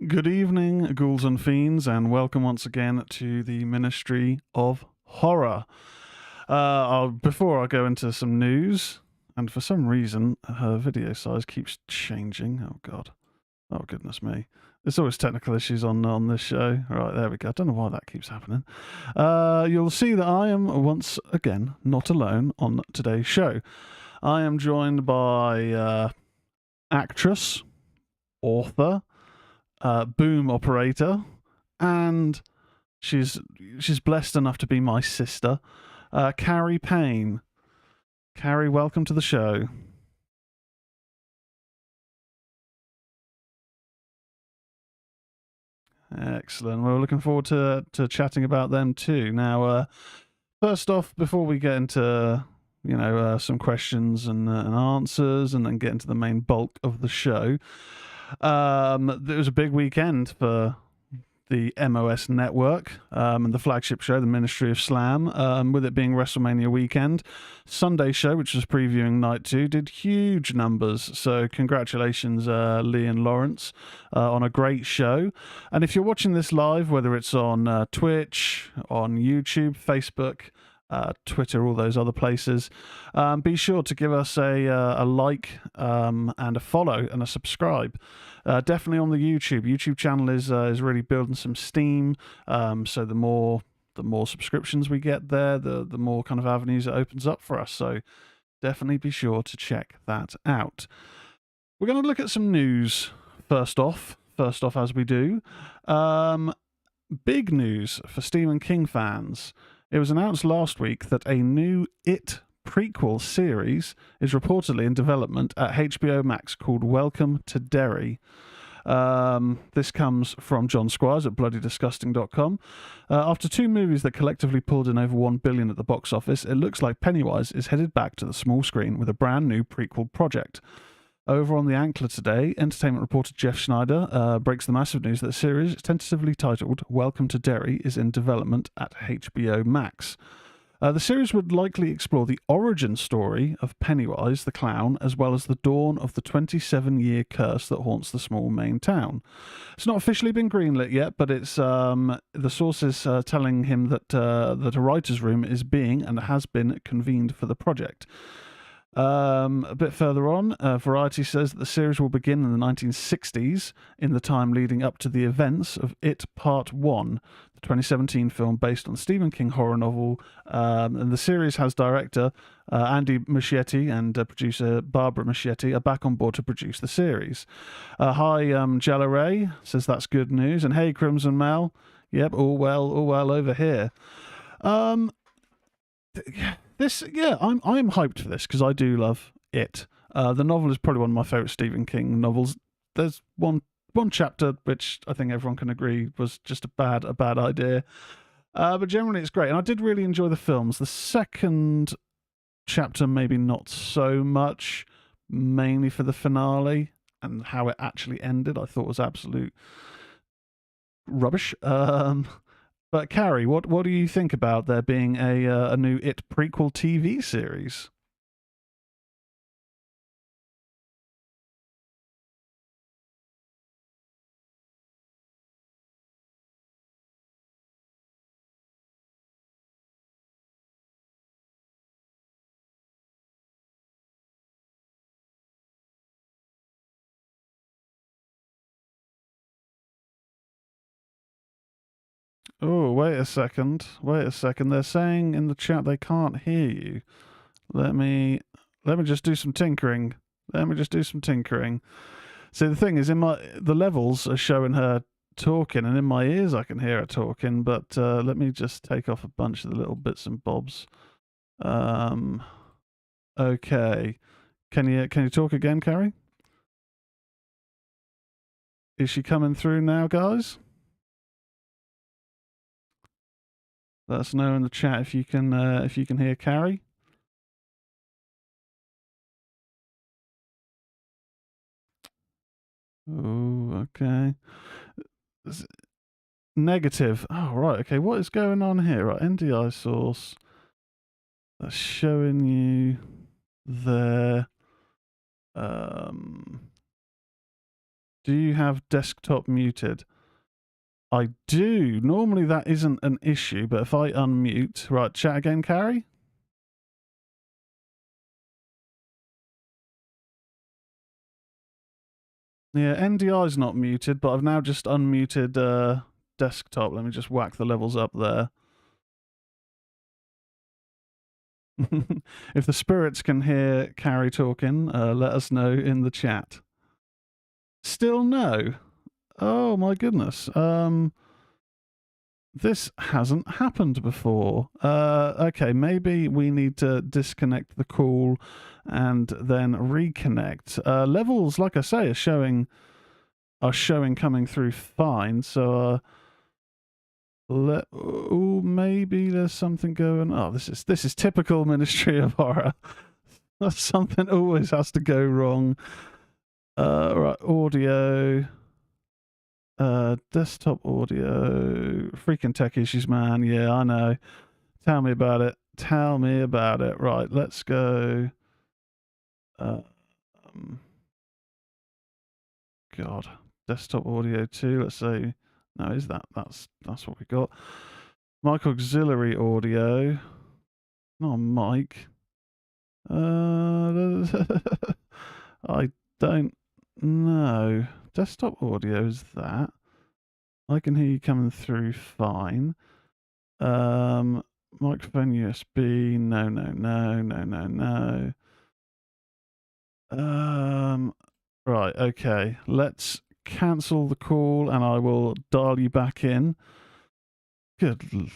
Good evening, ghouls and fiends, and welcome once again to the Ministry of Horror. Before I go into some news, and for some reason her video size keeps changing. Oh god, oh goodness me! There's always technical issues on this show. Right, there we go. I don't know why that keeps happening. You'll see that I am once again not alone on today's show. I am joined by actress, author, boom operator, and she's blessed enough to be my sister, Cari Payne. Cari, welcome to the show. Excellent. We're looking forward to chatting about them too. Now, first off, before we get into some questions and answers, and then get into the main bulk of the show, it was a big weekend for the MOS network, and the flagship show, the Ministry of Slam, with it being WrestleMania weekend. Sunday show, which was previewing night 2, did huge numbers. So congratulations, Lee and Lawrence, on a great show. And if you're watching this live, whether it's on Twitch, on YouTube, Facebook, Twitter, all those other places, be sure to give us a like and a follow and a subscribe. Definitely on the YouTube channel is really building some steam. So the more subscriptions we get there, the more kind of avenues it opens up for us. So definitely be sure to check that out. We're going to look at some news first off as we do. Big news for Stephen King fans. It was announced last week that a new It prequel series is reportedly in development at HBO Max called Welcome to Derry. This comes from John Squires at bloodydisgusting.com. After 2 movies that collectively pulled in over $1 billion at the box office, it looks like Pennywise is headed back to the small screen with a brand new prequel project. Over on The Ankler today, entertainment reporter Jeff Schneider breaks the massive news that the series, tentatively titled Welcome to Derry, is in development at HBO Max. The series would likely explore the origin story of Pennywise the clown, as well as the dawn of the 27-year curse that haunts the small Maine town. It's not officially been greenlit yet, but it's the sources telling him that a writer's room is being and has been convened for the project. A bit further on, Variety says that the series will begin in the 1960s, in the time leading up to the events of It Part 1, the 2017 film based on the Stephen King horror novel. And the series has director Andy Muschietti and producer Barbara Muschietti are back on board to produce the series. Hi, Jella Ray says that's good news. And hey, Crimson Mel. Yep, all well over here. I'm hyped for this because I do love it. The novel is probably one of my favorite Stephen King novels. There's one chapter which I think everyone can agree was just a bad idea, but generally it's great. And I did really enjoy the films. The second chapter maybe not so much, mainly for the finale and how it actually ended. I thought was absolute rubbish. But Cari, what do you think about there being a new It prequel TV series? Oh, wait a second. They're saying in the chat they can't hear you. Let me just do some tinkering. See, the thing is, the levels are showing her talking, and in my ears I can hear her talking. But let me just take off a bunch of the little bits and bobs. Okay. Can you talk again, Cari? Is she coming through now, guys? Let us know in the chat if you can hear Cari. Oh, okay. Negative. Oh, right. Okay, what is going on here? Right, NDI source. That's showing you there. Do you have desktop muted? I do. Normally that isn't an issue, but if I unmute... Right, chat again, Cari? Yeah, NDI's not muted, but I've now just unmuted desktop. Let me just whack the levels up there. If the spirits can hear Cari talking, let us know in the chat. Still no? Oh my goodness. This hasn't happened before. Okay, maybe we need to disconnect the call and then reconnect. Levels, like I say, are showing coming through fine. So maybe there's something going. Oh, this is typical Ministry of Horror. Something always has to go wrong. Right, audio. Desktop audio. Freaking tech issues, man. Yeah, I know. Tell me about it. Tell me about it. Right, let's go. God. Desktop audio 2. Let's say. No, is that's what we got. Mic auxiliary audio. Not a mic. I don't know. Desktop audio is that. I can hear you coming through fine. Microphone USB. No. Right, okay. Let's cancel the call and I will dial you back in. Good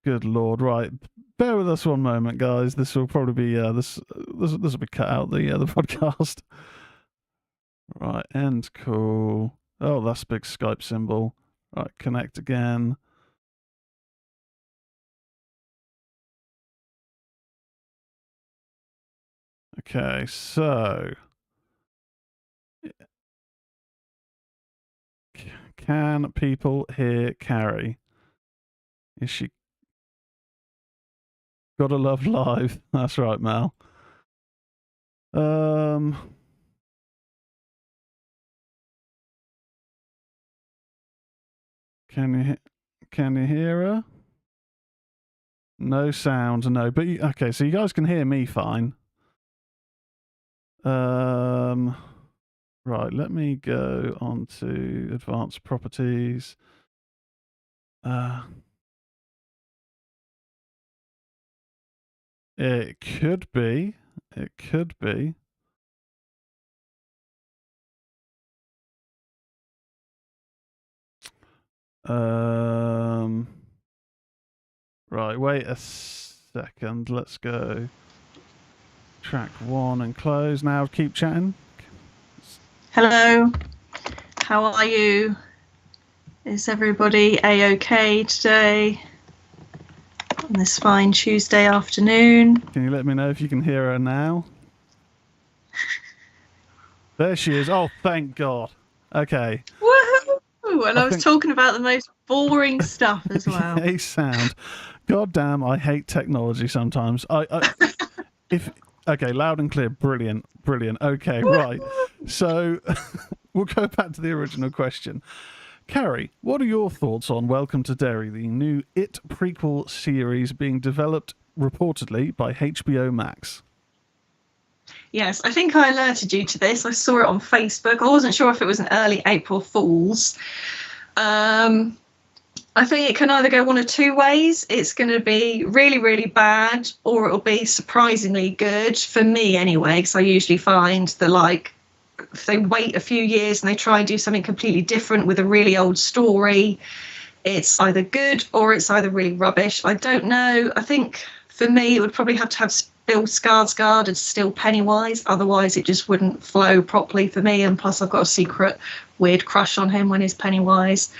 Lord. Right. Bear with us one moment, guys. This will probably be this will be cut out the podcast. Right, end call. Oh, that's a big Skype symbol. Right, connect again. Okay, so can people hear Cari? Is she gotta love live? That's right, Mel. Can you hear her? No sound, no. But okay, so you guys can hear me fine. Right, let me go on to advanced properties. It could be. It could be. Right, wait a second. Let's go. Track 1 and close. Now keep chatting. Hello. How are you? Is everybody A-okay today? On this fine Tuesday afternoon. Can you let me know if you can hear her now? There she is. Oh, thank God. Okay. Woohoo! And I was talking about the most boring stuff as well. A sound. God damn, I hate technology sometimes. Okay, loud and clear. Brilliant. Okay, right. So we'll go back to the original question. Cari, what are your thoughts on Welcome to Derry, the new It prequel series being developed reportedly by HBO Max? Yes, I think I alerted you to this. I saw it on Facebook. I wasn't sure if it was an early April Fool's. I think it can either go one of two ways. It's going to be really, really bad, or it'll be surprisingly good, for me anyway, because I usually find that, if they wait a few years and they try and do something completely different with a really old story, it's either good or it's either really rubbish. I don't know. I think for me, it would probably have to have Bill Skarsgård and still Pennywise. Otherwise, it just wouldn't flow properly for me. And plus, I've got a secret weird crush on him when he's Pennywise.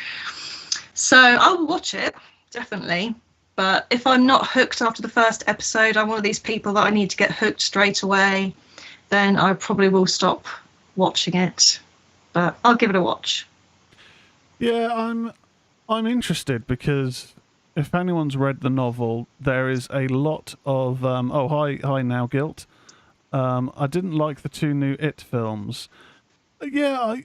So I'll watch it, definitely. But if I'm not hooked after the first episode, I'm one of these people that I need to get hooked straight away, then I probably will stop watching it. But I'll give it a watch. Yeah, I'm interested because if anyone's read the novel, there is a lot of hi now Guilt. I didn't like the two new It films. Yeah,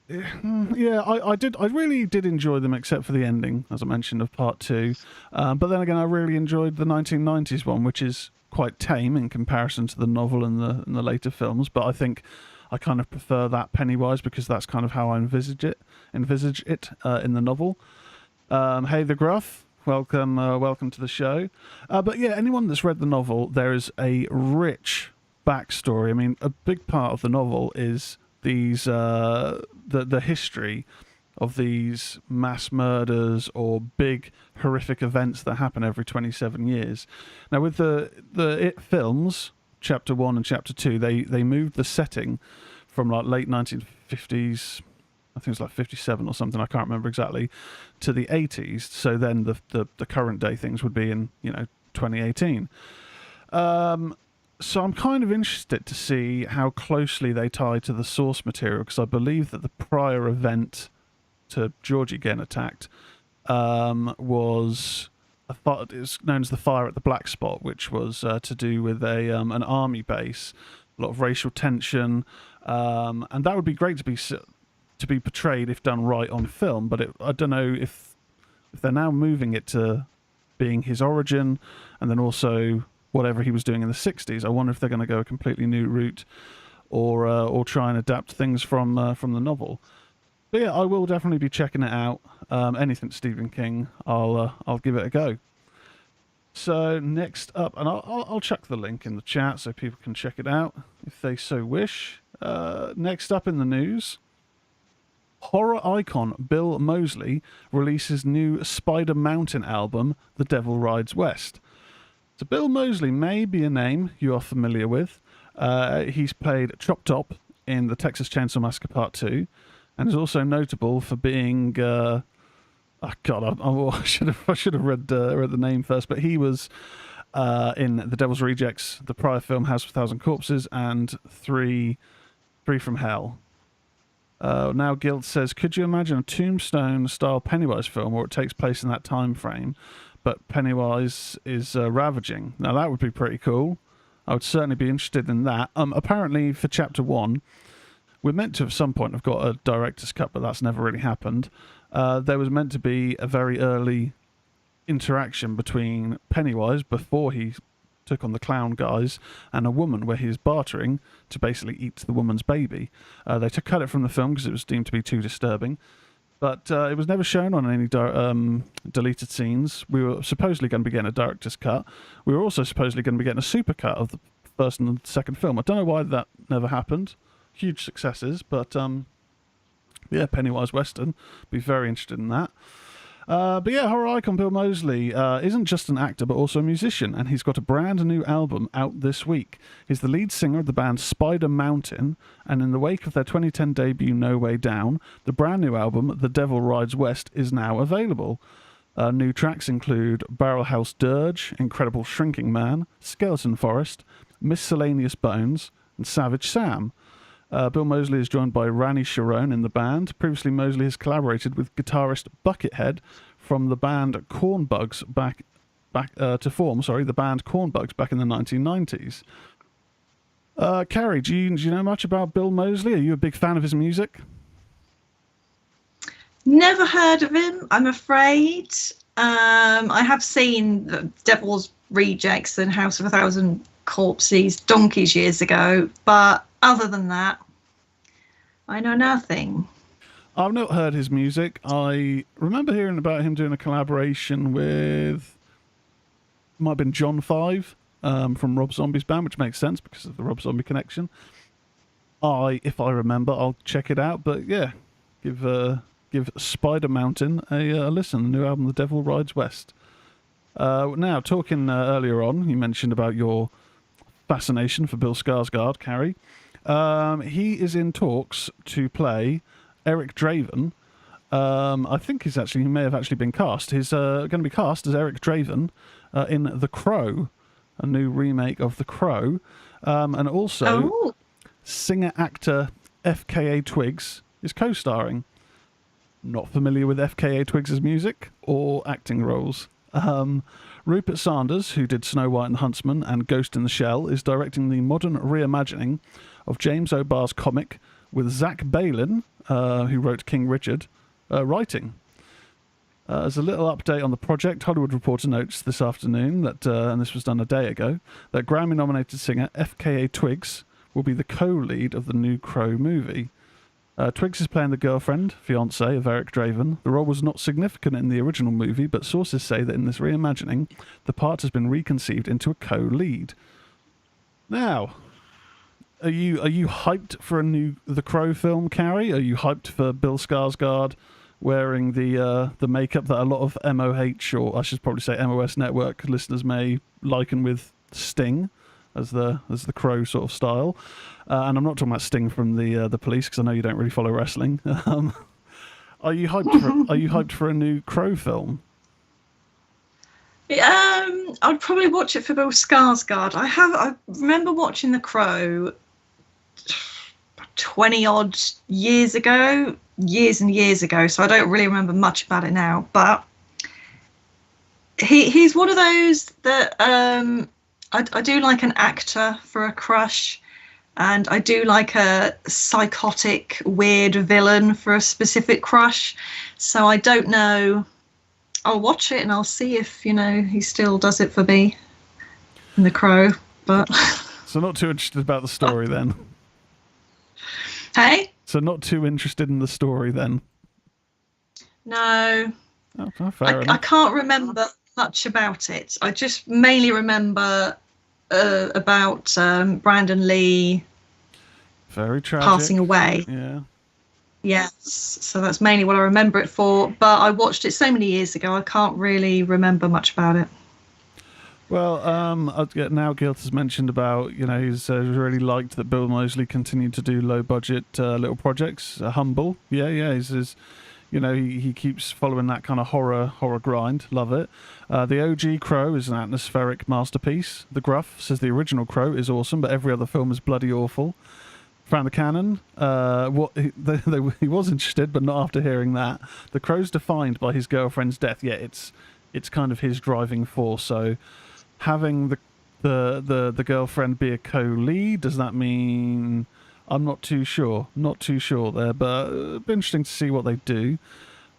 Yeah, I did. I really did enjoy them, except for the ending, as I mentioned, of part two. But then again, I really enjoyed the 1990s one, which is quite tame in comparison to the novel and the later films. But I think I kind of prefer that Pennywise because that's kind of how I envisage it in the novel. Hey, the Gruff. Welcome to the show. But yeah, anyone that's read the novel, there is a rich backstory. I mean, a big part of the novel is these the history of these mass murders or big horrific events that happen every 27 years. Now, with the It films, Chapter 1 and Chapter 2, they moved the setting from like late 1950s, I think it's like 57 or something, I can't remember exactly, to the 80s. So then the current day things would be in, 2018. So I'm kind of interested to see how closely they tie to the source material, because I believe that the prior event to Georgie getting attacked was it's known as the fire at the Black Spot, which was to do with an army base, a lot of racial tension, and that would be great to be portrayed if done right on film. But I don't know if they're now moving it to being his origin, and then also whatever he was doing in the 60s. I wonder if they're going to go a completely new route, or try and adapt things from the novel. But yeah, I will definitely be checking it out. Anything Stephen King, I'll give it a go. So next up, and I'll chuck the link in the chat so people can check it out if they so wish. Next up in the news, horror icon Bill Moseley releases new Spider Mountain album, The Devil Rides West. So Bill Moseley may be a name you are familiar with. He's played Chop Top in the Texas Chainsaw Massacre Part 2, and is also notable for being... I should have read the name first, but he was in The Devil's Rejects, the prior film House of a Thousand Corpses, and Three from Hell. Now Guilt says, could you imagine a Tombstone-style Pennywise film where it takes place in that time frame, but Pennywise is ravaging? Now that would be pretty cool. I would certainly be interested in that. Apparently for Chapter 1, we're meant to at some point have got a director's cut, but that's never really happened. There was meant to be a very early interaction between Pennywise before he took on the clown guys and a woman where he is bartering to basically eat the woman's baby. They cut it from the film because it was deemed to be too disturbing, but it was never shown on any deleted scenes. We were supposedly going to be getting a director's cut. We were also supposedly going to be getting a supercut of the first and the second film. I don't know why that never happened. Huge successes, but yeah, Pennywise Western. Be very interested in that. But yeah, horror icon Bill Moseley isn't just an actor, but also a musician, and he's got a brand new album out this week. He's the lead singer of the band Spider Mountain, and in the wake of their 2010 debut No Way Down, the brand new album The Devil Rides West is now available. New tracks include Barrel House Dirge, Incredible Shrinking Man, Skeleton Forest, Miscellaneous Bones, and Savage Sam. Bill Moseley is joined by Rani Sharon in the band. Previously, Moseley has collaborated with guitarist Buckethead from the band Cornbugs to form the band Cornbugs back in the 1990s. Cari, do you know much about Bill Moseley? Are you a big fan of his music? Never heard of him, I'm afraid. I have seen the Devil's Rejects and House of a Thousand Corpses donkeys years ago, but other than that, I know nothing. I've not heard his music. I remember hearing about him doing a collaboration with, might have been John 5 from Rob Zombie's band, which makes sense because of the Rob Zombie connection. If I remember, I'll check it out. But yeah, give Spider Mountain a listen. The new album, The Devil Rides West. Now, talking earlier on, you mentioned about your fascination for Bill Skarsgård, Cari. He is in talks to play Eric Draven. I think he may have actually been cast. He's going to be cast as Eric Draven in The Crow, a new remake of The Crow. And also, singer-actor FKA Twigs is co-starring. Not familiar with FKA Twigs' music or acting roles. Rupert Sanders, who did Snow White and the Huntsman and Ghost in the Shell, is directing the modern reimagining of James O'Barr's comic with Zach Balin, who wrote King Richard, writing. As a little update on the project, Hollywood Reporter notes this afternoon that, and this was done a day ago, that Grammy-nominated singer FKA Twigs will be the co-lead of the new Crow movie. Twigs is playing the girlfriend, fiancée of Eric Draven. The role was not significant in the original movie, but sources say that in this reimagining, the part has been reconceived into a co-lead. Now, are you hyped for the Crow film, Cari? Are you hyped for Bill Skarsgård wearing the makeup that a lot of MOH, or I should probably say MOS Network listeners may liken with Sting as the Crow sort of style? And I'm not talking about Sting from the Police, because I know you don't really follow wrestling. Are you hyped for a new Crow film? I'd probably watch it for Bill Skarsgård. I remember watching The Crow 20 odd years and years ago, so I don't really remember much about it now, but he's one of those that I do like an actor for a crush, and I do like a psychotic weird villain for a specific crush. So I don't know, I'll watch it and I'll see if he still does it for me in The Crow. But so not too interested about the story then. Hey? So not too interested in the story then? No. Oh, fair enough. I can't remember much about it. I just mainly remember about Brandon Lee very tragic, passing away. Yeah. Yes. So that's mainly what I remember it for. But I watched it so many years ago, I can't really remember much about it. Well, now Gilt has mentioned about, he's really liked that Bill Moseley continued to do low-budget little projects, humble. Yeah, he's he keeps following that kind of horror grind. Love it. The OG Crow is an atmospheric masterpiece. The Gruff says the original Crow is awesome, but every other film is bloody awful. Found the canon. He was interested, but not after hearing that. The Crow's defined by his girlfriend's death. Yeah, it's kind of his driving force. So having the girlfriend be a co-lead, does that mean? I'm not too sure there, but it'd be interesting to see what they do.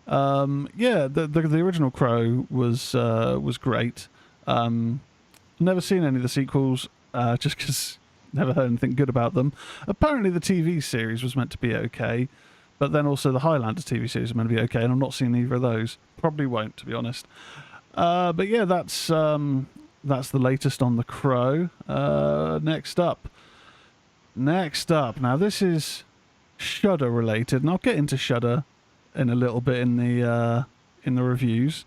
The original Crow was great. Never seen any of the sequels, just because never heard anything good about them. Apparently the TV series was meant to be okay, but then also the Highlander TV series was meant to be okay, and I'm not seeing either of those. Probably won't, to be honest. But yeah, that's the latest on The Crow. Next up. Now this is Shudder related, and I'll get into Shudder in a little bit in the reviews.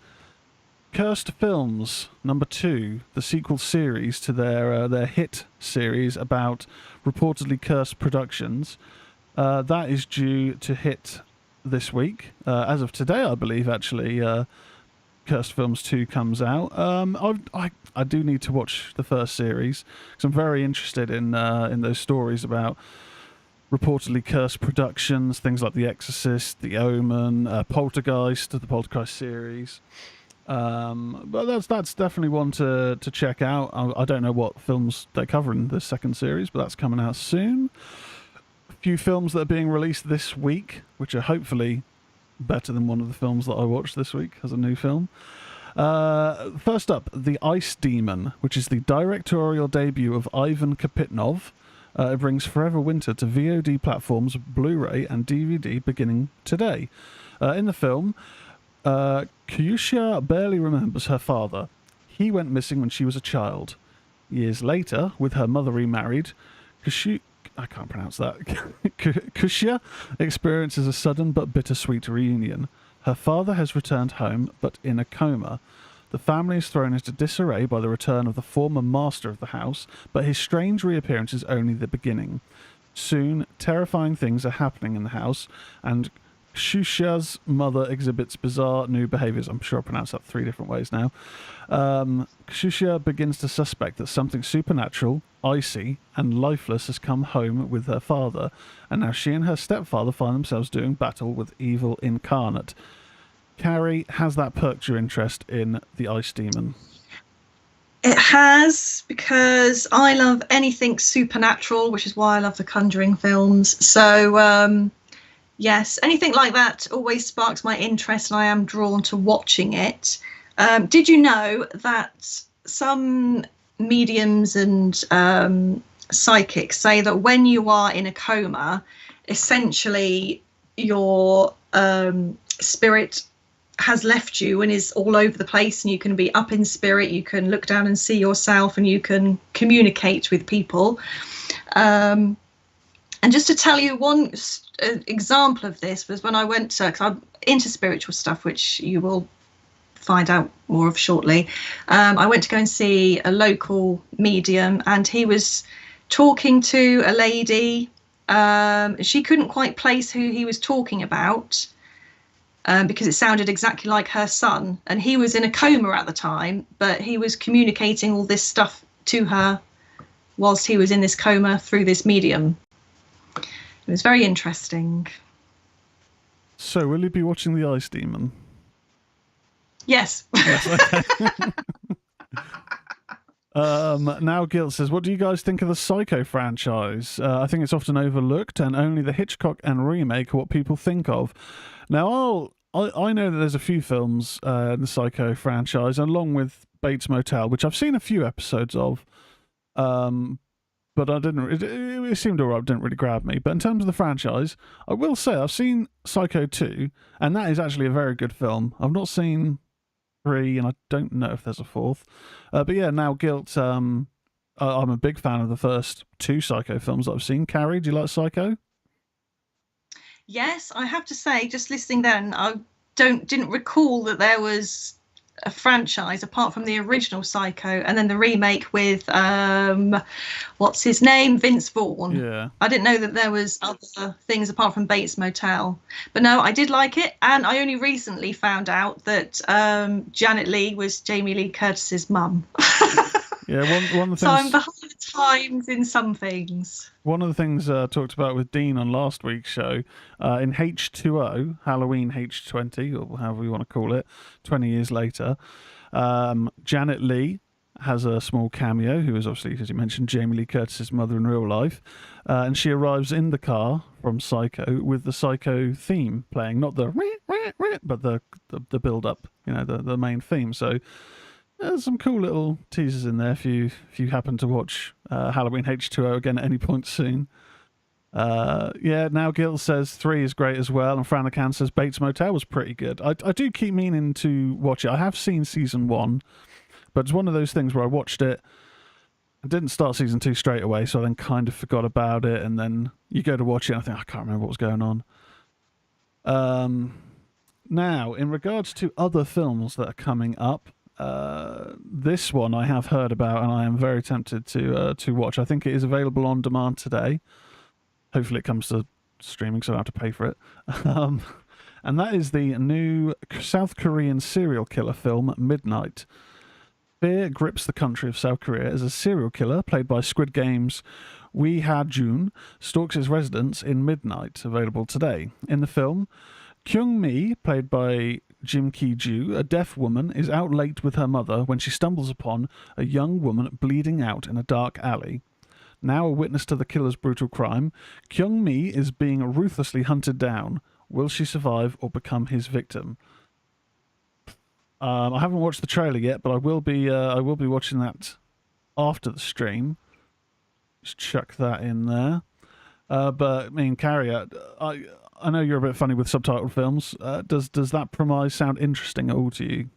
Cursed Films #2, the sequel series to their hit series about reportedly cursed productions. That is due to hit this week. As of today, I believe, actually, Cursed Films 2 comes out. I do need to watch the first series, because I'm very interested in those stories about reportedly cursed productions, things like The Exorcist, The Omen, Poltergeist, the Poltergeist series. But that's definitely one to check out. I don't know what films they're covering this second series, but that's coming out soon. A few films that are being released this week, which are hopefully better than one of the films that I watched this week as a new film. First up, The Ice Demon, which is the directorial debut of Ivan Kapitnov. It brings Forever Winter to VOD platforms, Blu-ray and DVD beginning today. In the film, Kyusha barely remembers her father. He went missing when she was a child. Years later, with her mother remarried, I can't pronounce that. Kyusha experiences a sudden but bittersweet reunion. Her father has returned home, but in a coma. The family is thrown into disarray by the return of the former master of the house, but his strange reappearance is only the beginning. Soon, terrifying things are happening in the house, and Kyusha's mother exhibits bizarre new behaviours. I'm sure I pronounced that 3 different ways now. Kyusha begins to suspect that something supernatural, icy, and lifeless has come home with her father, and now she and her stepfather find themselves doing battle with evil incarnate. Cari, has that perked your interest in The Ice Demon? It has, because I love anything supernatural, which is why I love the Conjuring films. So, yes, anything like that always sparks my interest, and I am drawn to watching it. Did you know that some mediums and psychics say that when you are in a coma, essentially your spirit has left you and is all over the place, and you can be up in spirit, you can look down and see yourself, and you can communicate with people. And just to tell you one example of this was when I went to, because I'm into spiritual stuff, which you will find out more of shortly. I went to go and see a local medium, and he was talking to a lady. She couldn't quite place who he was talking about, because it sounded exactly like her son, and he was in a coma at the time, but he was communicating all this stuff to her whilst he was in this coma through this medium. It was very interesting. So, will you be watching The Ice Demon? Yes. Yes, okay. Now Guilt says, what do you guys think of the Psycho franchise? I think it's often overlooked, and only the Hitchcock and remake are what people think of. Now, I know that there's a few films in the Psycho franchise, along with Bates Motel, which I've seen a few episodes of, but I didn't. It seemed alright, didn't really grab me. But in terms of the franchise, I will say I've seen Psycho 2, and that is actually a very good film. I've not seen 3, and I don't know if there's a 4th. But yeah, now Guilt. I'm a big fan of the first 2 Psycho films that I've seen. Cari, do you like Psycho? Yes, I have to say, just listening then, I didn't recall that there was a franchise apart from the original Psycho, and then the remake with what's his name, Vince Vaughn. Yeah, I didn't know that there was other things apart from Bates Motel. But no, I did like it, and I only recently found out that Janet Leigh was Jamie Lee Curtis's mum. yeah. One of the things. So I'm behind the times in some things. One of the things I talked about with Dean on last week's show, in H2O, Halloween H20, or however you want to call it, 20 years later, Janet Leigh has a small cameo, who is obviously, as you mentioned, Jamie Lee Curtis's mother in real life, and she arrives in the car from Psycho with the Psycho theme playing, not the but the build-up, the main theme. So there's some cool little teasers in there if you happen to watch Halloween H2O again at any point soon. Yeah, now Gil says 3 is great as well, and Franacan says Bates Motel was pretty good. I do keep meaning to watch it. I have seen season 1, but it's one of those things where I watched it and didn't start season 2 straight away, so I then kind of forgot about it, and then you go to watch it and I think, I can't remember what was going on. Now, in regards to other films that are coming up, this one I have heard about and I am very tempted to watch. I think it is available on demand today. Hopefully it comes to streaming so I don't have to pay for it. And that is the new South Korean serial killer film, Midnight. Fear grips the country of South Korea as a serial killer, played by Squid Game's Wee Ha-jun, stalks his residents in Midnight, available today. In the film, Kyung-mi, played by Jim Ki-ju, a deaf woman, is out late with her mother when she stumbles upon a young woman bleeding out in a dark alley. Now a witness to the killer's brutal crime, Kyung-mi is being ruthlessly hunted down. Will she survive or become his victim? I haven't watched the trailer yet, but I will be watching that after the stream. Just chuck that in there. But I mean, Cari, I know you're a bit funny with subtitled films. Does that premise sound interesting at all to you?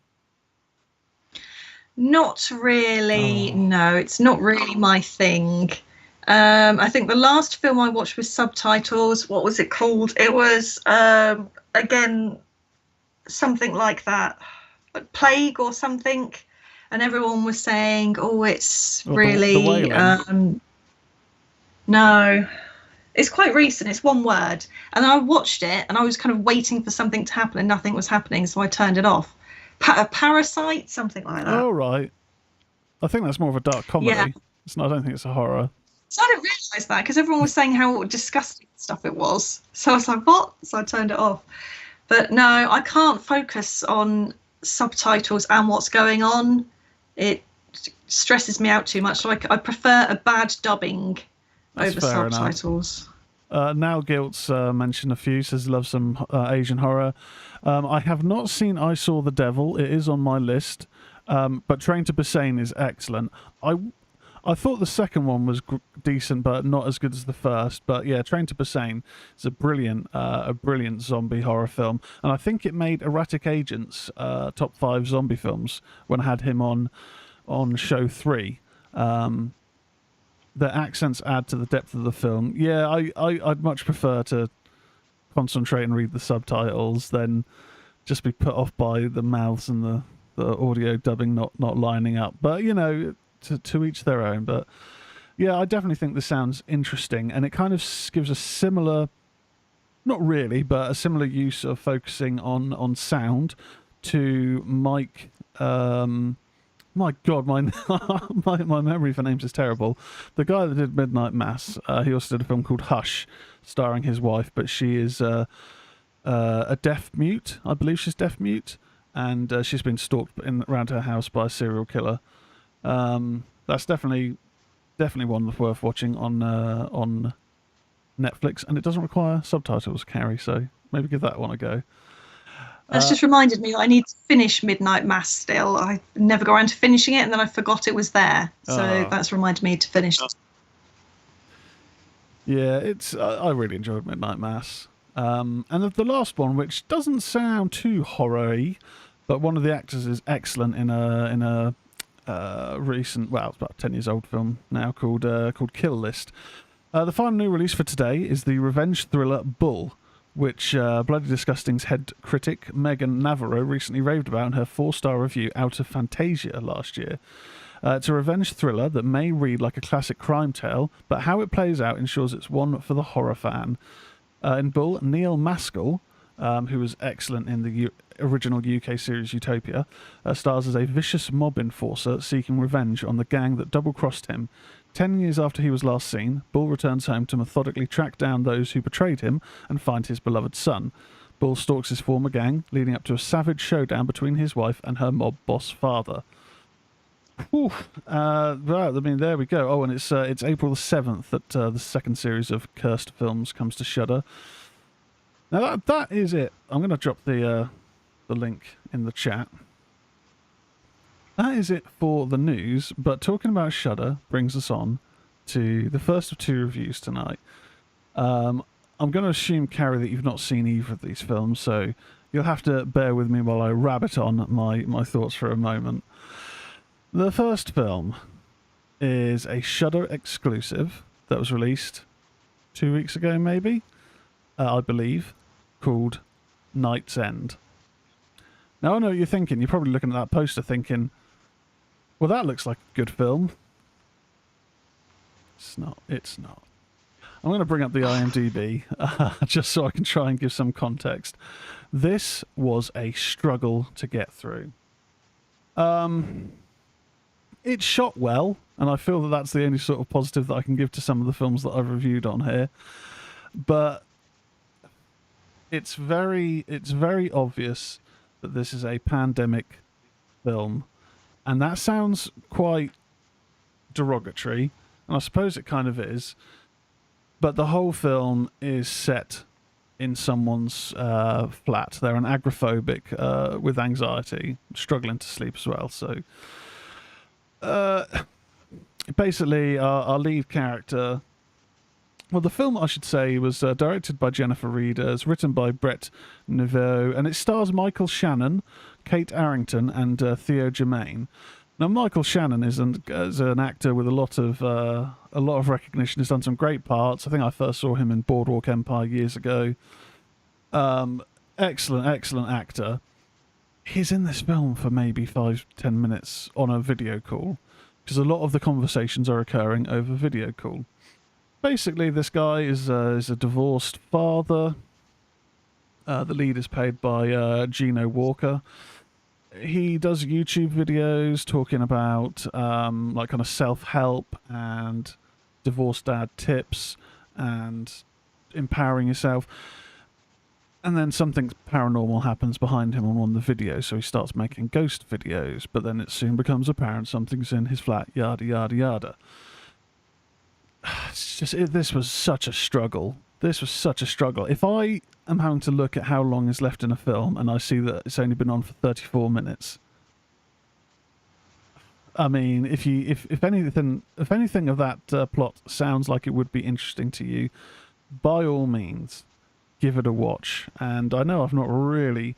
Not really. Oh. No, it's not really my thing. I think the last film I watched with subtitles, what was it called? It was, again, something like that. Plague or something. And everyone was saying, oh, it's really... no. It's quite recent. It's one word. And I watched it and I was kind of waiting for something to happen and nothing was happening, so I turned it off. A Parasite, something like that. Oh, right. I think that's more of a dark comedy. Yeah. I don't think it's a horror. So I didn't realise that because everyone was saying how disgusting stuff it was. So I was like, what? So I turned it off. But no, I can't focus on subtitles and what's going on. It stresses me out too much. So I prefer a bad dubbing That's over fair enough. subtitles. Now Guilt's mentioned a few, says love some Asian horror. I have not seen I Saw the Devil. It is on my list. But Train to Busan is excellent. I thought the second one was decent, but not as good as the first. But yeah, Train to Busan is a brilliant zombie horror film, and I think it made Erratic Agents top 5 zombie films when I had him on show 3. The accents add to the depth of the film. Yeah, I'd much prefer to concentrate and read the subtitles than just be put off by the mouths and the audio dubbing not lining up. But, you know, to each their own. But, yeah, I definitely think this sounds interesting. And it kind of gives a similar, not really, but a similar use of focusing on sound to Mike... my God, my memory for names is terrible. The guy that did Midnight Mass, he also did a film called Hush, starring his wife, but she is a deaf mute. I believe she's deaf mute, and she's been stalked around her house by a serial killer. That's definitely one that's worth watching on Netflix, and it doesn't require subtitles, Cari, so maybe give that one a go. That's just reminded me I need to finish Midnight Mass still. I never got around to finishing it, and then I forgot it was there. So that's reminded me to finish. Yeah, I really enjoyed Midnight Mass. And the last one, which doesn't sound too horror-y, but one of the actors is excellent in a recent, well, it's about 10 years old film now called Kill List. The final new release for today is the revenge thriller Bull, which Bloody Disgusting's head critic Megan Navarro recently raved about in her 4-star review out of Fantasia last year. It's a revenge thriller that may read like a classic crime tale, but how it plays out ensures it's one for the horror fan. In Bull, Neil Maskell, who was excellent in the original UK series Utopia, stars as a vicious mob enforcer seeking revenge on the gang that double-crossed him. 10 years after he was last seen, Bull returns home to methodically track down those who betrayed him and find his beloved son. Bull stalks his former gang, leading up to a savage showdown between his wife and her mob boss father. Whew. Right, I mean, there we go. Oh, and it's April the 7th that the second series of Cursed films comes to Shudder. Now that is it. I'm going to drop the link in the chat. That is it for the news, but talking about Shudder brings us on to the first of 2 reviews tonight. I'm going to assume, Cari, that you've not seen either of these films, so you'll have to bear with me while I rabbit on my thoughts for a moment. The first film is a Shudder exclusive that was released 2 weeks ago, maybe, I believe, called Night's End. Now, I know what you're thinking. You're probably looking at that poster thinking, well, that looks like a good film. It's not. I'm going to bring up the IMDb just so I can try and give some context. This was a struggle to get through. It's shot well, and I feel that that's the only sort of positive that I can give to some of the films that I've reviewed on here. But it's very obvious that this is a pandemic film. And that sounds quite derogatory, and I suppose it kind of is. But the whole film is set in someone's flat. They're an agoraphobic with anxiety, struggling to sleep as well. So basically, our lead character... Well, the film, I should say, was directed by Jennifer Reeders, written by Brett Neveu, and it stars Michael Shannon, Kate Arrington, and Theo Germain. Now, Michael Shannon is an actor with a lot of recognition. He's done some great parts. I think I first saw him in Boardwalk Empire years ago. Excellent actor. He's in this film for maybe 5-10 minutes on a video call, because a lot of the conversations are occurring over video call. Basically, this guy is a divorced father. The lead is played by Gino Walker. He does YouTube videos talking about like kind of self-help and divorced dad tips and empowering yourself. And then something paranormal happens behind him on one of the videos, so he starts making ghost videos. But then it soon becomes apparent something's in his flat, yada, yada, yada. It's just, this was such a struggle. This was such a struggle. If I am having to look at how long is left in a film and I see that it's only been on for 34 minutes, I mean, if anything of that plot sounds like it would be interesting to you, by all means, give it a watch. And I know I've not really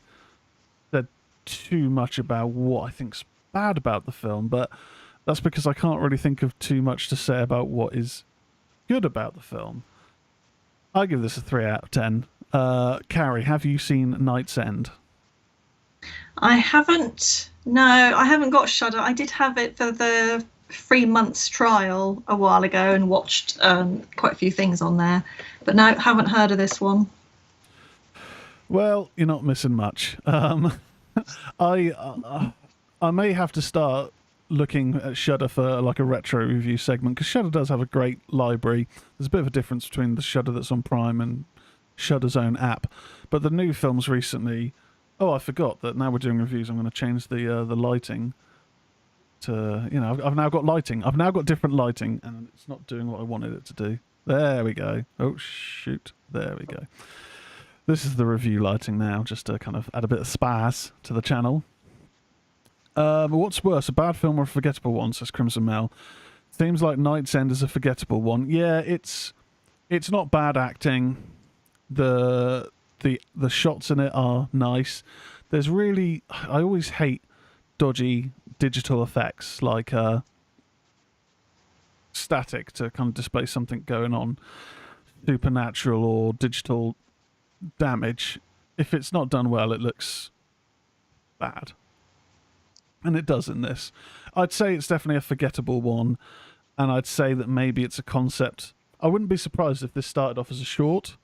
said too much about what I think's bad about the film, but that's because I can't really think of too much to say about what is good about the film. I give this a 3 out of 10. Cari, have you seen Night's End? I haven't. No, I haven't got Shudder. I did have it for the 3 months trial a while ago and watched quite a few things on there, but no, haven't heard of this one. Well, you're not missing much. I may have to start looking at Shudder for like a retro review segment, because Shudder does have a great library. There's a bit of a difference between the Shudder that's on Prime and Shudder's own app. But the new films recently... Oh, I forgot that now we're doing reviews. I'm going to change the lighting to... You know, I've now got lighting. I've now got different lighting, and it's not doing what I wanted it to do. There we go. Oh, shoot. There we go. This is the review lighting now, just to kind of add a bit of spice to the channel. What's worse, a bad film or a forgettable one, says Crimson Mel. Seems like Night's End is a forgettable one. Yeah, it's not bad acting. The shots in it are nice. There's really... I always hate dodgy digital effects, like static to kind of display something going on. Supernatural or digital damage. If it's not done well, it looks bad. And it does in this. I'd say it's definitely a forgettable one, and I'd say that maybe it's a concept. I wouldn't be surprised if this started off as a short,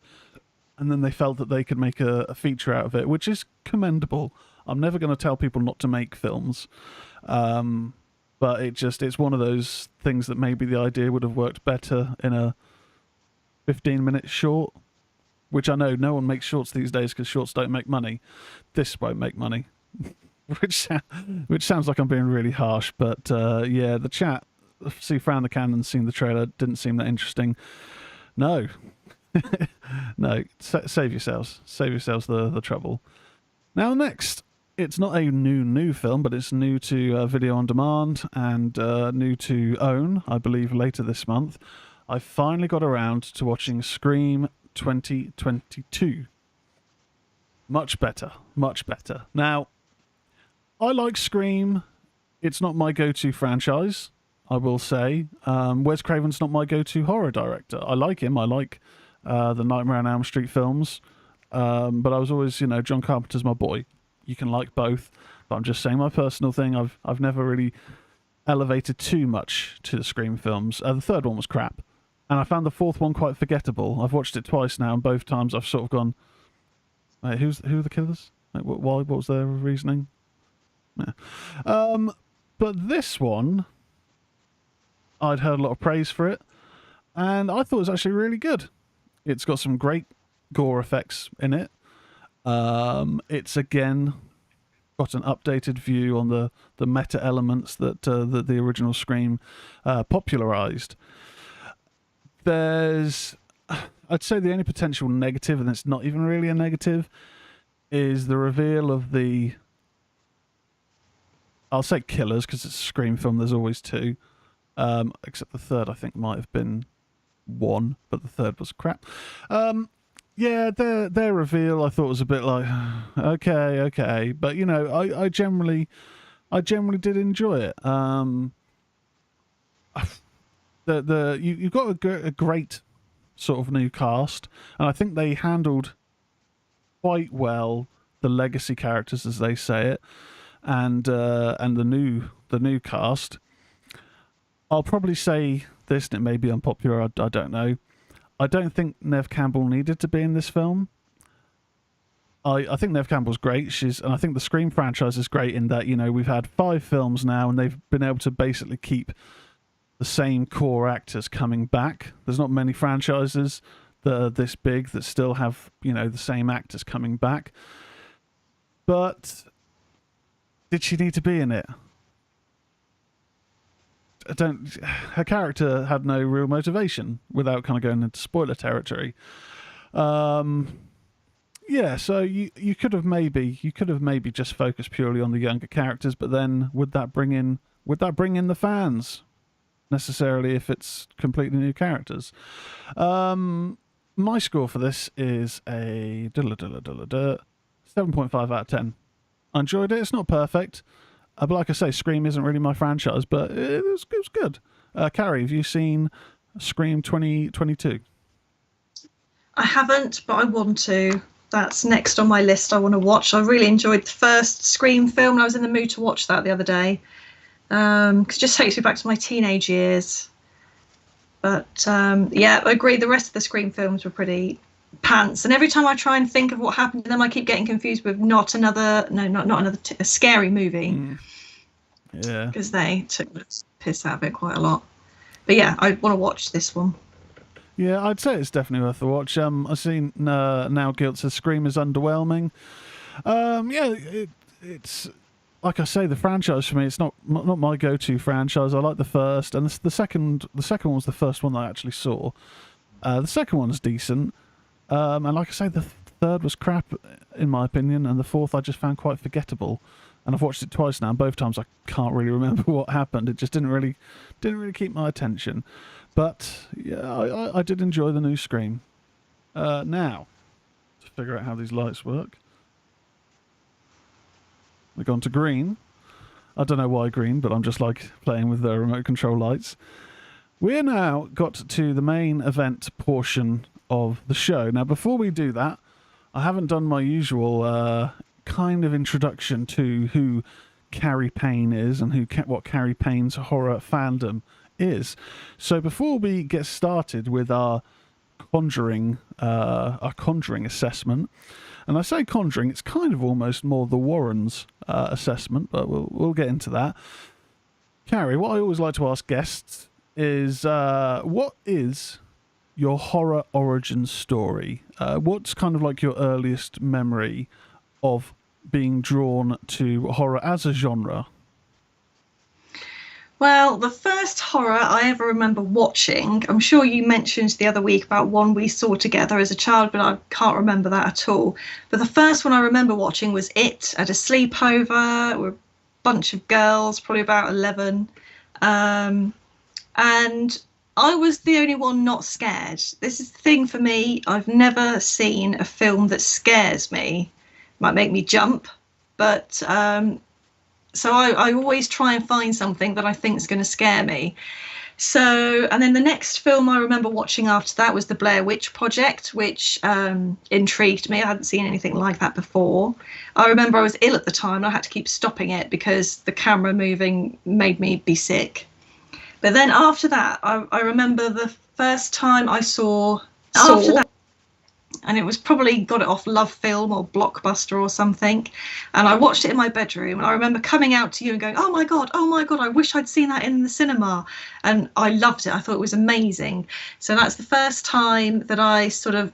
and then they felt that they could make a feature out of it, which is commendable. I'm never going to tell people not to make films, but it's one of those things that maybe the idea would have worked better in a 15-minute short, which I know no one makes shorts these days because shorts don't make money. This won't make money. Which sounds like I'm being really harsh, but yeah, the chat, see Frown the Cannon, seen the trailer, didn't seem that interesting. No. No, save yourselves the trouble. Now next, it's not a new film, but it's new to video on demand and new to own, I believe, later this month. I finally got around to watching Scream 2022. Much better. Now, I like Scream. It's not my go-to franchise, I will say. Wes Craven's not my go-to horror director. I like him. I like the Nightmare on Elm Street films. But I was always, John Carpenter's my boy. You can like both. But I'm just saying my personal thing. I've never really elevated too much to the Scream films. The third one was crap. And I found the fourth one quite forgettable. I've watched it twice now, and both times I've sort of gone, wait, who are the killers? Like, why? What was their reasoning? Yeah. But this one, I'd heard a lot of praise for it, and I thought it was actually really good. It's got some great gore effects in it. It's again got an updated view on the meta elements that the original Scream popularized. I'd say the only potential negative, and it's not even really a negative, is the reveal of the... I'll say killers because it's a Scream film. There's always two, except the third I think might have been one, but the third was crap. Yeah, their reveal I thought was a bit like okay, but I generally did enjoy it. You've got a great sort of new cast, and I think they handled quite well the legacy characters, as they say it. And the new cast. I'll probably say this, and it may be unpopular, I don't know. I don't think Neve Campbell needed to be in this film. I think Neve Campbell's great. And I think the Scream franchise is great in that, we've had 5 films now, and they've been able to basically keep the same core actors coming back. There's not many franchises that are this big that still have, the same actors coming back. But did she need to be in it? Her character had no real motivation, without kind of going into spoiler territory. Yeah, so you could have maybe just focused purely on the younger characters, but then would that bring in the fans necessarily if it's completely new characters? My score for this is a 7.5 out of 10. I enjoyed it. It's not perfect, but like I say, Scream isn't really my franchise, but it was good. Cari, have you seen Scream 2022? I haven't, but I want to. That's next on my list I want to watch. I really enjoyed the first Scream film, and I was in the mood to watch that the other day. Because it just takes me back to my teenage years. But yeah, I agree. The rest of the Scream films were pretty pants. And every time I try and think of what happened to them, I keep getting confused with a scary movie. Yeah. Because they took the piss out of it quite a lot. But yeah, I want to watch this one. Yeah, I'd say it's definitely worth a watch. I've seen Now Guilt says Scream is underwhelming. Yeah, it's like I say, the franchise for me, it's not my go-to franchise. I like the first, and the second one was the first one that I actually saw. The second one's decent, and like I say, the third was crap in my opinion, and the fourth I just found quite forgettable. And I've watched it twice now, and both times I can't really remember what happened. It just didn't really keep my attention. But yeah, I did enjoy the new Scream. Now, to figure out how these lights work, we've gone to green. I don't know why green, but I'm just like playing with the remote control lights. We're now got to the main event portion of the show. Now, before we do that, I haven't done my usual kind of introduction to who Cari Payne is and what Cari Payne's horror fandom is. So before we get started with our Conjuring assessment, and I say Conjuring, it's kind of almost more the Warrens assessment, but we'll get into that. Cari, what I always like to ask guests is, what is your horror origin story? What's kind of like your earliest memory of being drawn to horror as a genre? Well, the first horror I ever remember watching, I'm sure you mentioned the other week about one we saw together as a child, but I can't remember that at all. But the first one I remember watching was It at a sleepover with a bunch of girls, probably about 11. And I was the only one not scared. This is the thing for me. I've never seen a film that scares me. Might make me jump, but so I always try and find something that I think is going to scare me. So, and then the next film I remember watching after that was The Blair Witch Project, which intrigued me. I hadn't seen anything like that before. I remember I was ill at the time and I had to keep stopping it because the camera moving made me be sick. But then after that, I remember the first time I saw after that, and it was probably got it off Love Film or Blockbuster or something, and I watched it in my bedroom, and I remember coming out to you and going, oh my god, I wish I'd seen that in the cinema. And I loved it. I thought it was amazing. So that's the first time that I sort of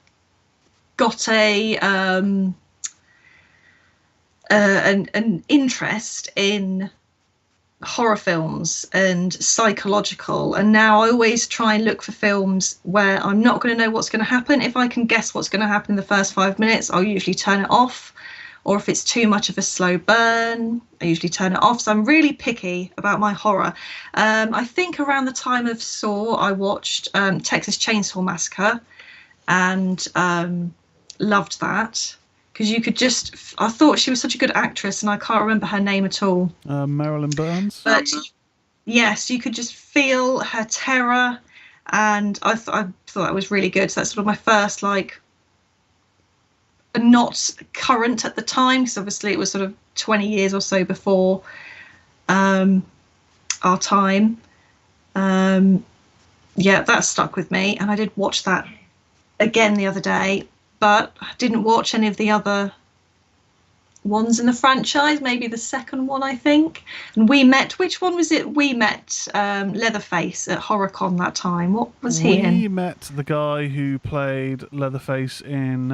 got an interest in horror films and psychological, and now I always try and look for films where I'm not going to know what's going to happen. If I can guess what's going to happen in the first 5 minutes, I'll usually turn it off, or if it's too much of a slow burn, I usually turn it off. So I'm really picky about my horror. I think around the time of Saw, I watched Texas Chainsaw Massacre and loved that. Because you could just, I thought she was such a good actress, and I can't remember her name at all. Marilyn Burns? But yes, you could just feel her terror, and I thought that was really good. So that's sort of my first, like, not current at the time, because obviously it was sort of 20 years or so before our time. Yeah, that stuck with me, and I did watch that again the other day. But I didn't watch any of the other ones in the franchise, maybe the second one, I think. And which one was it? We met Leatherface at HorrorCon that time. What was he in? We met the guy who played Leatherface in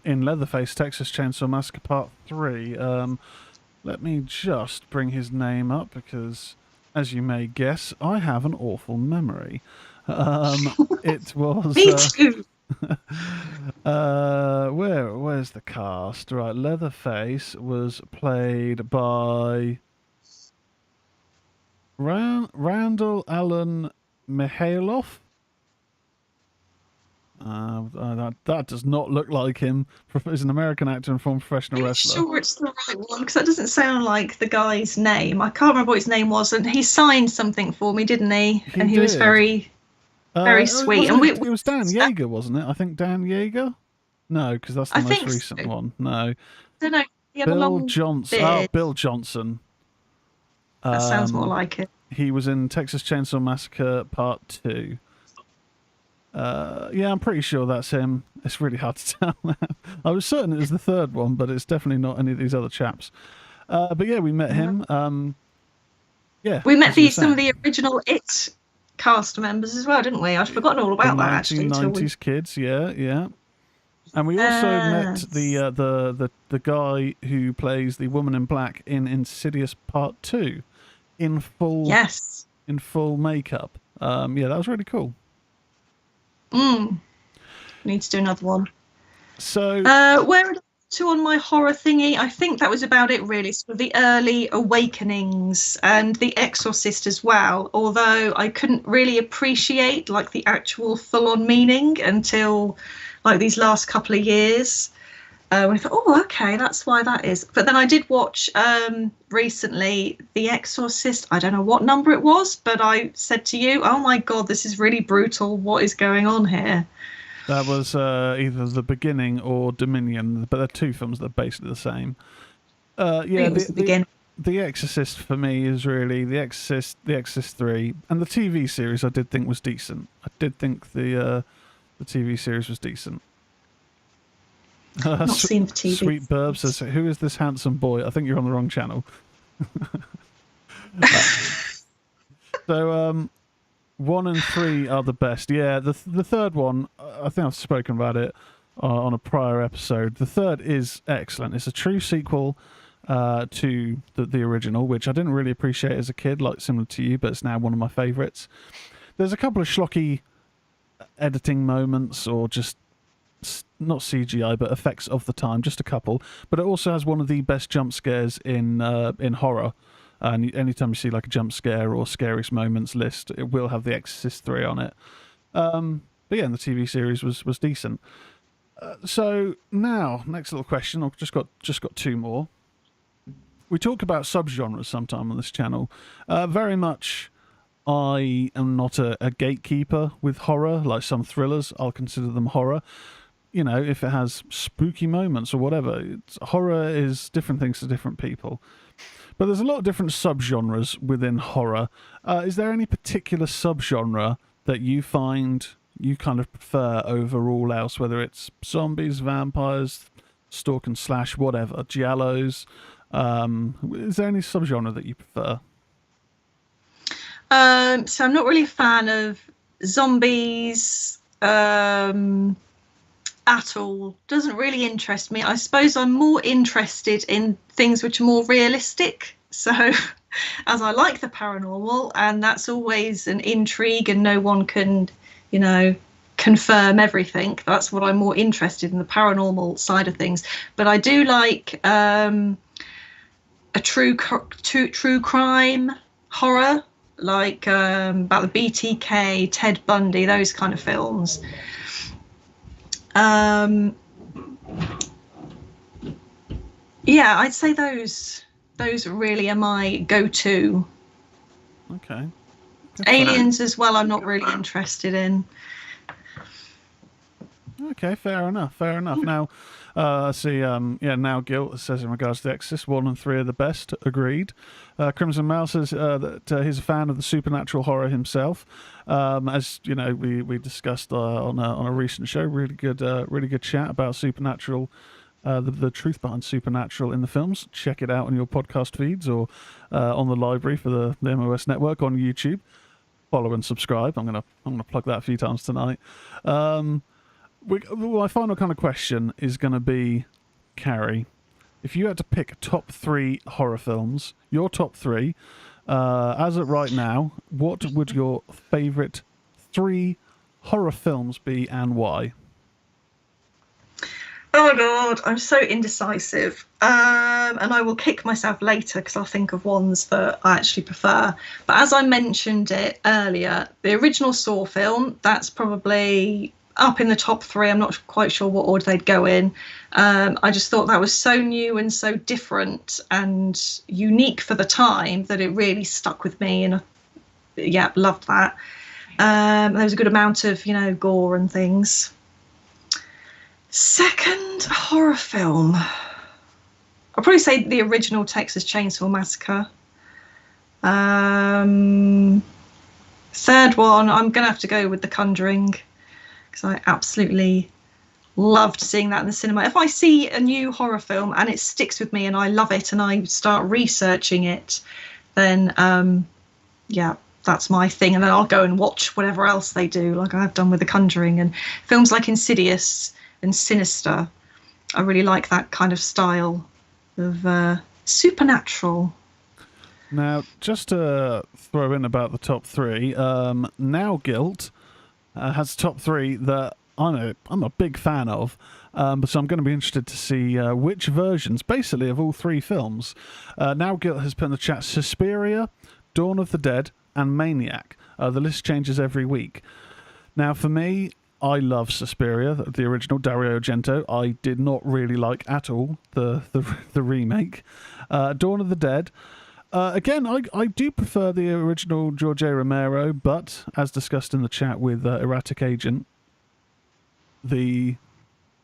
Leatherface Texas Chainsaw Massacre Part 3. Let me just bring his name up because, as you may guess, I have an awful memory. It was... Me too! Where's the cast? Right, Leatherface was played by Randall Allen Mihailov. That does not look like him. He's an American actor and former professional Are you wrestler. sure it's the right one? Because that doesn't sound like the guy's name. I can't remember what his name was, and he signed something for me, didn't he? And he was very sweet. And it was Dan Yeager, wasn't it? I think Dan Yeager. No, because that's the most recent one. No, I don't know. He had Bill a long Johnson. beard. Oh, Bill Johnson. That sounds more like it. He was in Texas Chainsaw Massacre Part 2. Yeah, I'm pretty sure that's him. It's really hard to tell now. I was certain it was the third one, but it's definitely not any of these other chaps. But yeah, we met him. Yeah, we met some of the original It cast members as well, didn't we? I'd forgotten all about that actually. 1990s kids, yeah. And we also met the guy who plays the woman in black in Insidious Part 2 in full makeup. Yeah, that was really cool. Need to do another one. So where are to on my horror thingy? I think that was about it really. Sort of the early Awakenings and The Exorcist as well, although I couldn't really appreciate like the actual full-on meaning until like these last couple of years. When I thought, oh, okay, that's why that is. But then I did watch recently The Exorcist. I don't know what number it was, but I said to you, oh my God, this is really brutal. What is going on here? That was either The Beginning or Dominion, but they're two films that are basically the same. Yeah, it was The Beginning. The Exorcist for me is really The Exorcist 3, and the TV series I did think was decent. I did think the TV series was decent. Not seen the TV. Sweet Burb says, "Who is this handsome boy?" I think you're on the wrong channel. So, 1 and 3 are the best. Yeah, the third one, I think I've spoken about it on a prior episode. The third is excellent. It's a true sequel to the original, which I didn't really appreciate as a kid, like similar to you, but it's now one of my favourites. There's a couple of schlocky editing moments, or just not CGI, but effects of the time, just a couple. But it also has one of the best jump scares in horror. And anytime you see like a jump scare or scariest moments list, it will have The Exorcist 3 on it. But yeah, and the TV series was decent. So now, next little question. I've just got 2 more. We talk about subgenres sometime on this channel. Very much, I am not a gatekeeper with horror. Like some thrillers, I'll consider them horror. You know, if it has spooky moments or whatever. Horror is different things to different people. But there's a lot of different subgenres within horror. Is there any particular subgenre that you find you kind of prefer over all else, whether it's zombies, vampires, stalk and slash, whatever, giallos? Is there any subgenre that you prefer? So I'm not really a fan of zombies at all. Doesn't really interest me. I suppose I'm more interested in things which are more realistic. So as I like the paranormal, and that's always an intrigue and no one can, confirm everything. That's what I'm more interested in, the paranormal side of things. But I do like a true crime horror, like about the BTK, Ted Bundy, those kind of films. Yeah, I'd say those really are my go-to. Okay. Aliens as well, I'm not really interested in. Okay, fair enough. Now, see, now Guilt says in regards to The Exorcist, 1 and 3 are the best. Agreed. Crimson Mouse says that he's a fan of the supernatural horror himself. As you know, we discussed on a recent show, really good chat about supernatural the truth behind supernatural in the films. Check it out on your podcast feeds or on the library for the MOS network on YouTube. Follow and subscribe. I'm gonna plug that a few times tonight. My final kind of question is going to be, Cari, if you had to pick top 3 horror films, your top 3, as of right now, what would your favourite 3 horror films be and why? Oh my god, I'm so indecisive. And I will kick myself later because I'll think of ones that I actually prefer. But as I mentioned it earlier, the original Saw film, that's probably up in the top 3. I'm not quite sure what order they'd go in. I just thought that was so new and so different and unique for the time that it really stuck with me, and loved that. There was a good amount of, gore and things. Second horror film, I'll probably say the original Texas Chainsaw Massacre. Third one, I'm going to have to go with The Conjuring, because I absolutely loved seeing that in the cinema. If I see a new horror film and it sticks with me and I love it and I start researching it, then that's my thing. And then I'll go and watch whatever else they do, like I've done with The Conjuring. And films like Insidious and Sinister, I really like that kind of style of supernatural. Now, just to throw in about the top 3, Now Guilt has top 3 that I'm a big fan of, so I'm going to be interested to see which versions, basically, of all 3 films. Now Guilt has put in the chat Suspiria, Dawn of the Dead, and Maniac. The list changes every week. Now, for me, I love Suspiria, the original Dario Argento. I did not really like at all the remake. Dawn of the Dead. Again, I do prefer the original George A. Romero, but as discussed in the chat with Erratic Agent, the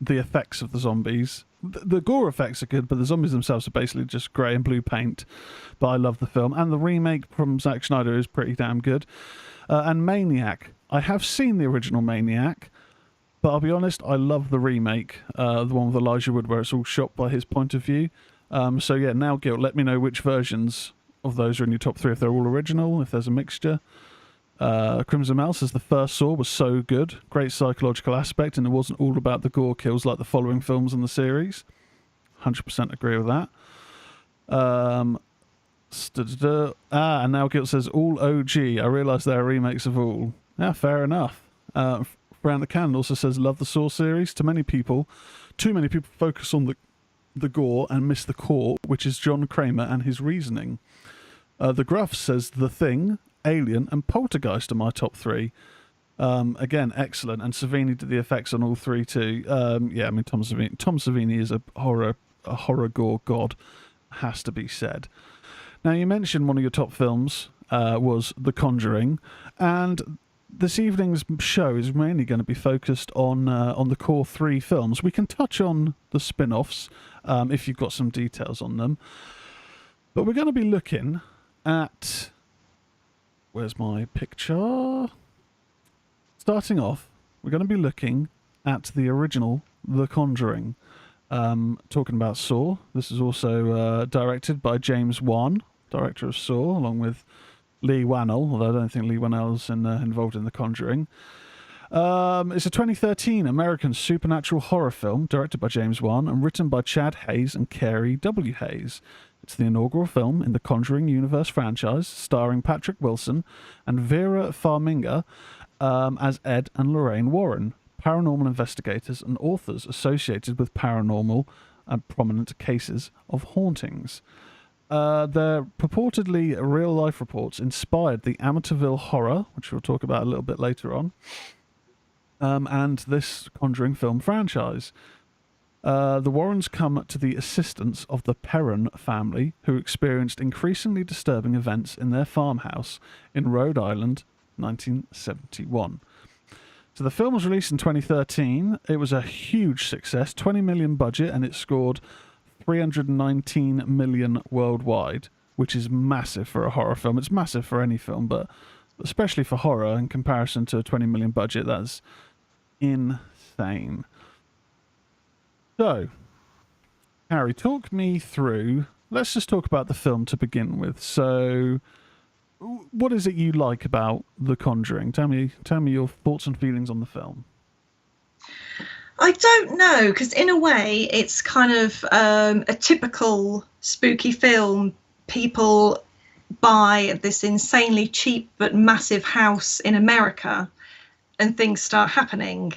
effects of the zombies, the gore effects are good, but the zombies themselves are basically just grey and blue paint. But I love the film, and the remake from Zack Snyder is pretty damn good. And Maniac. I have seen the original Maniac, but I'll be honest, I love the remake, the one with Elijah Wood, where it's all shot by his point of view. So yeah, Now Guilt, let me know which versions of those are in your top 3, if they're all original, if there's a mixture. Crimson Mel says the first Saw was so good, great psychological aspect, and it wasn't all about the gore kills like the following films in the series. 100% agree with that. And Now Guilt says all OG. I realise there are remakes of all. Yeah, fair enough. Brown the Cannon also says love the Saw series. Too many people focus on the gore and miss the core, which is John Kramer and his reasoning. The Gruff says The Thing, Alien, and Poltergeist are my top 3. Again, excellent. And Savini did the effects on all 3 too. Tom Savini is a horror gore god, has to be said. Now, you mentioned one of your top films was The Conjuring, and this evening's show is mainly going to be focused on the core 3 films. We can touch on the spin-offs if you've got some details on them, but we're going to be looking at... Where's my picture? Starting off, we're going to be looking at the original The Conjuring. Talking about Saw. This is also directed by James Wan, director of Saw, along with Lee Wannell, although I don't think Lee Wannell's involved in The Conjuring. It's a 2013 American supernatural horror film directed by James Wan and written by Chad Hayes and Cary W. Hayes. It's the inaugural film in the Conjuring universe franchise, starring Patrick Wilson and Vera Farmiga as Ed and Lorraine Warren, paranormal investigators and authors associated with paranormal and prominent cases of hauntings. Their purportedly real-life reports inspired the Amityville Horror, which we'll talk about a little bit later on, and this Conjuring film franchise. The Warrens come to the assistance of the Perron family, who experienced increasingly disturbing events in their farmhouse in Rhode Island, 1971. So the film was released in 2013. It was a huge success, 20 million budget, and it scored 319 million worldwide, which is massive for a horror film. It's massive for any film, but especially for horror in comparison to a 20 million budget, that's insane. So, Harry, talk me through. Let's just talk about the film to begin with. So, what is it you like about The Conjuring? Tell me your thoughts and feelings on the film. I don't know, because in a way, it's kind of a typical spooky film. People buy this insanely cheap but massive house in America, and things start happening.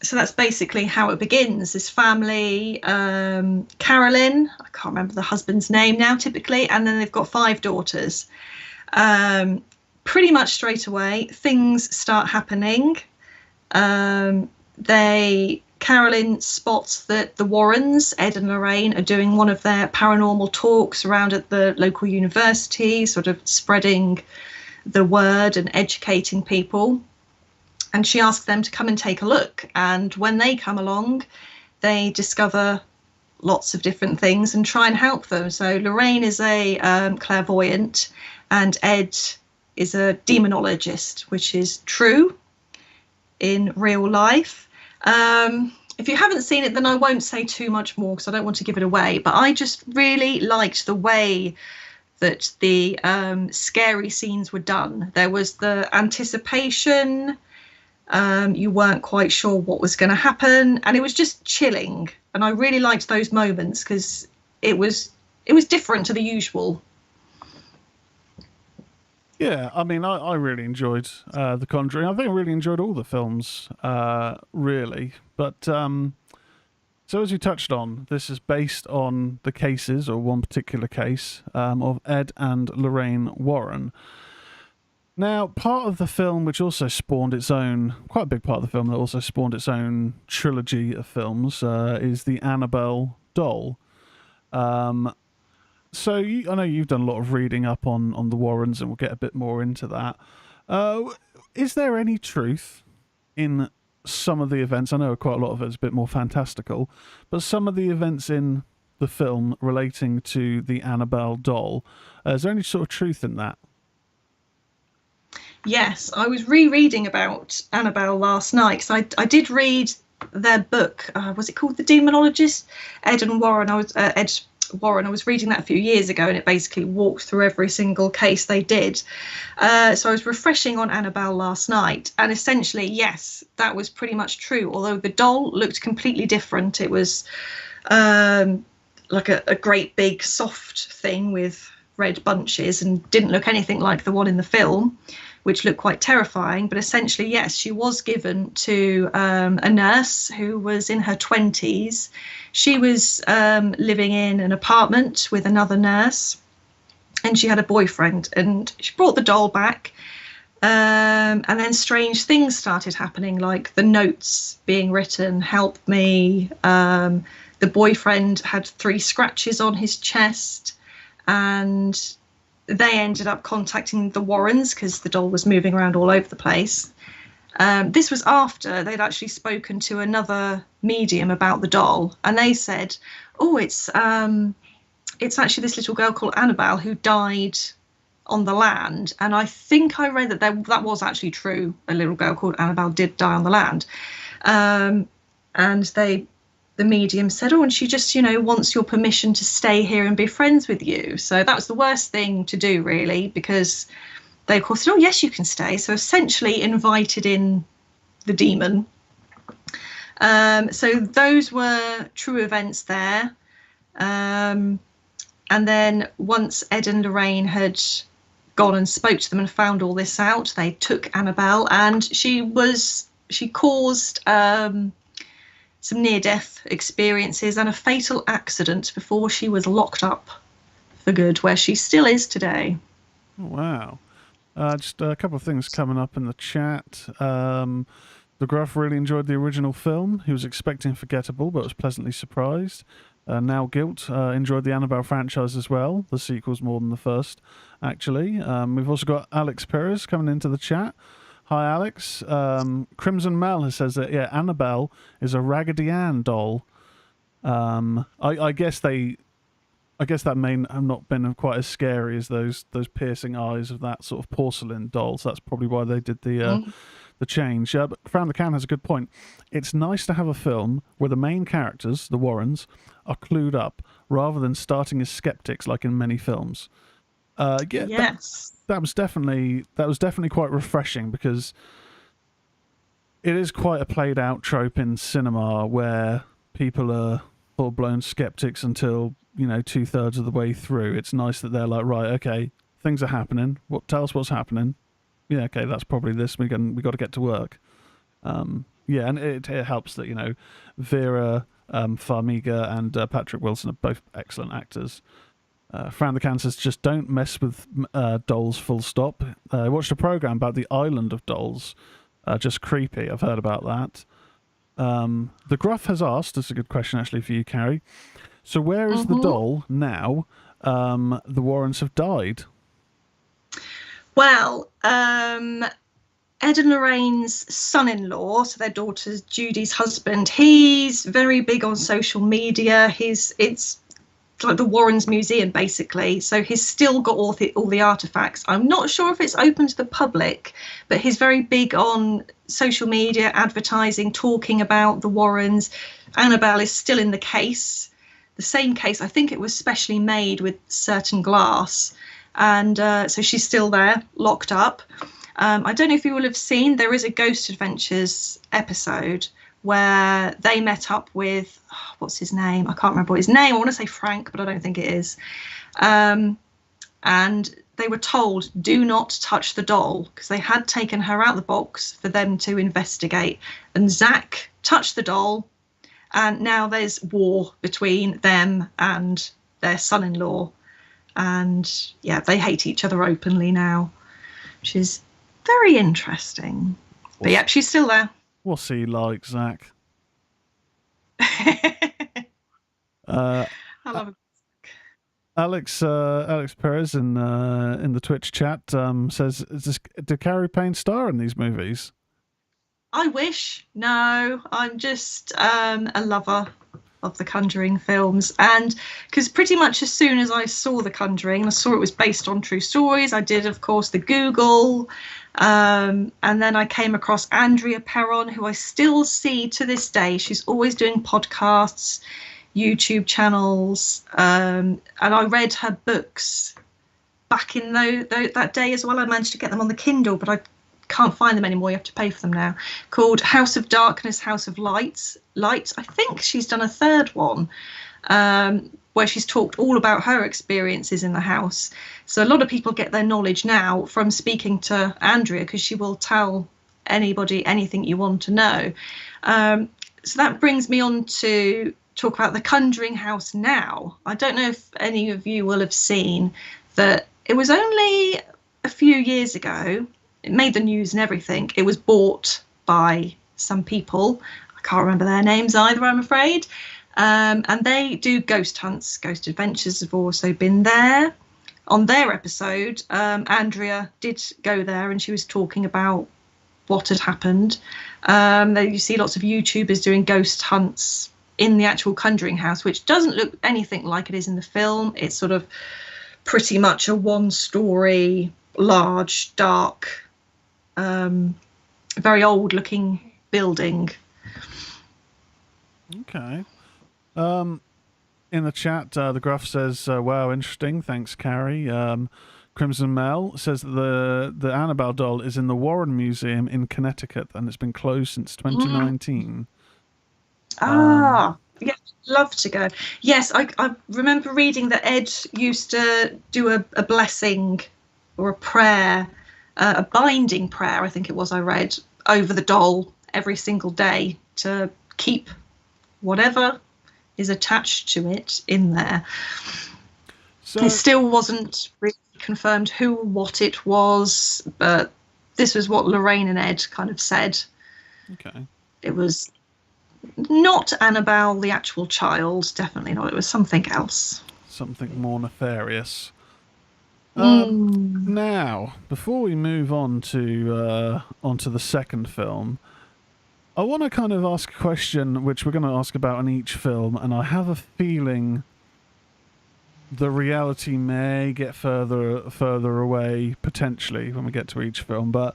So that's basically how it begins. This family, Carolyn, I can't remember the husband's name now, typically, and then they've got 5 daughters. Pretty much straight away, things start happening. Carolyn spots that the Warrens, Ed and Lorraine, are doing one of their paranormal talks around at the local university, sort of spreading the word and educating people. And she asks them to come and take a look. And when they come along, they discover lots of different things and try and help them. So Lorraine is a clairvoyant, and Ed is a demonologist, which is true in real life. If you haven't seen it, then I won't say too much more because I don't want to give it away. But I just really liked the way that the scary scenes were done. There was the anticipation. You weren't quite sure what was going to happen, and it was just chilling. And I really liked those moments because it was different to the usual. Yeah, I mean, I really enjoyed The Conjuring. I think I really enjoyed all the films, really. But so as you touched on, this is based on the cases, or one particular case, of Ed and Lorraine Warren. Now, part of the film, which also spawned its own, quite a big part of the film that also spawned its own trilogy of films, is the Annabelle doll. So I know you've done a lot of reading up on the Warrens, and we'll get a bit more into that. Is there any truth in some of the events? I know quite a lot of it is a bit more fantastical, but some of the events in the film relating to the Annabelle doll, is there any sort of truth in that? Yes, I was rereading about Annabelle last night because I did read their book. Was it called The Demonologist? Ed and Warren. Ed Warren. I was reading that a few years ago, and it basically walked through every single case they did. So I was refreshing on Annabelle last night, and essentially, yes, that was pretty much true. Although the doll looked completely different. It was like a great big soft thing with red bunches, and didn't look anything like the one in the film, which looked quite terrifying. But essentially, yes, she was given to a nurse who was in her 20s. She was living in an apartment with another nurse, and she had a boyfriend, and she brought the doll back. And then strange things started happening, like the notes being written, "Help me." The boyfriend had 3 scratches on his chest, and they ended up contacting the Warrens because the doll was moving around all over the place. This was after they'd actually spoken to another medium about the doll, and they said, "Oh, it's actually this little girl called Annabelle who died on the land." And I think I read that that was actually true. A little girl called Annabelle did die on the land, and the medium said, "Oh, and she just, wants your permission to stay here and be friends with you." So that was the worst thing to do, really, because they, of course, said, "Oh, yes, you can stay." So essentially invited in the demon. So those were true events there. And then once Ed and Lorraine had gone and spoke to them and found all this out, they took Annabelle, and she caused some near-death experiences and a fatal accident before she was locked up for good, where she still is today. Oh, wow. Just a couple of things coming up in the chat. The Gruff really enjoyed the original film. He was expecting forgettable, but was pleasantly surprised. Now Guilt enjoyed the Annabelle franchise as well. The sequel's more than the first, actually. We've also got Alex Perez coming into the chat. Hi, Alex. Crimson Mel says that, yeah, Annabelle is a Raggedy Ann doll. I guess that may have not been quite as scary as those piercing eyes of that sort of porcelain doll. So that's probably why they did the the change. But Frown the Can has a good point. It's nice to have a film where the main characters, the Warrens, are clued up rather than starting as skeptics like in many films. Yes. That was definitely quite refreshing, because it is quite a played out trope in cinema where people are full blown skeptics until 2/3 of the way through. It's nice that they're like, right, okay, things are happening. Tell us what's happening. Yeah, okay, that's probably this. We got to get to work. And it helps that Vera Farmiga and Patrick Wilson are both excellent actors. Fran the Can says, just don't mess with dolls, full stop. I watched a program about the island of dolls. Just creepy. I've heard about that. The Gruff has asked, this is a good question actually for you, Cari. So where is the doll now the Warrens have died? Well, Ed and Lorraine's son-in-law, so their daughter Judy's husband, he's very big on social media. It's like the Warrens Museum, basically. So he's still got all the artifacts. I'm not sure if it's open to the public, but he's very big on social media, advertising, talking about the Warrens. Annabelle is still in the case, the same case. I think it was specially made with certain glass. And so she's still there, locked up. I don't know if you will have seen, there is a Ghost Adventures episode where they met up with, what's his name? I can't remember what his name. I want to say Frank, but I don't think it is. And they were told, do not touch the doll, because they had taken her out of the box for them to investigate. And Zach touched the doll, and now there's war between them and their son-in-law. And yeah, they hate each other openly now, which is very interesting. But yeah, she's still there. What's he like, Zach? I love it. Alex Perez in the Twitch chat says, "Do Cari Payne star in these movies?" I wish. No, I'm just a lover of the Conjuring films, and because pretty much as soon as I saw the Conjuring, I saw it was based on true stories. I did, of course, the Google, and then I came across Andrea Perron, who I still see to this day. She's always doing podcasts, YouTube channels, and I read her books back in that day as well. I managed to get them on the Kindle, but I can't find them anymore. You have to pay for them now. Called House of Darkness, House of Lights. I think she's done a third one where she's talked all about her experiences in the house. So a lot of people get their knowledge now from speaking to Andrea, because she will tell anybody anything you want to know. So that brings me on to talk about the Conjuring house now. I don't know if any of you will have seen that it was only a few years ago. It made the news and everything. It was bought by some people. I can't remember their names either, I'm afraid. And they do ghost hunts. Ghost Adventures have also been there. On their episode, Andrea did go there, and she was talking about what had happened. You see lots of YouTubers doing ghost hunts in the actual Conjuring house, which doesn't look anything like it is in the film. It's sort of pretty much a one-story, large, dark, very old-looking building. Okay. In the chat, the Gruff says, wow, interesting. Thanks, Cari. Crimson Mel says that the Annabelle doll is in the Warren Museum in Connecticut, and it's been closed since 2019. Yeah, love to go. Yes, I remember reading that Ed used to do a blessing or a prayer, a binding prayer, I think it was, I read, over the doll every single day to keep whatever is attached to it in there. So it still wasn't really confirmed who or what it was, but this was what Lorraine and Ed kind of said. Okay. It was not Annabelle, the actual child, definitely not. It was something else. Something more nefarious. Now, before we move on to onto the second film, I want to kind of ask a question which we're going to ask about in each film, and I have a feeling the reality may get further away potentially when we get to each film. But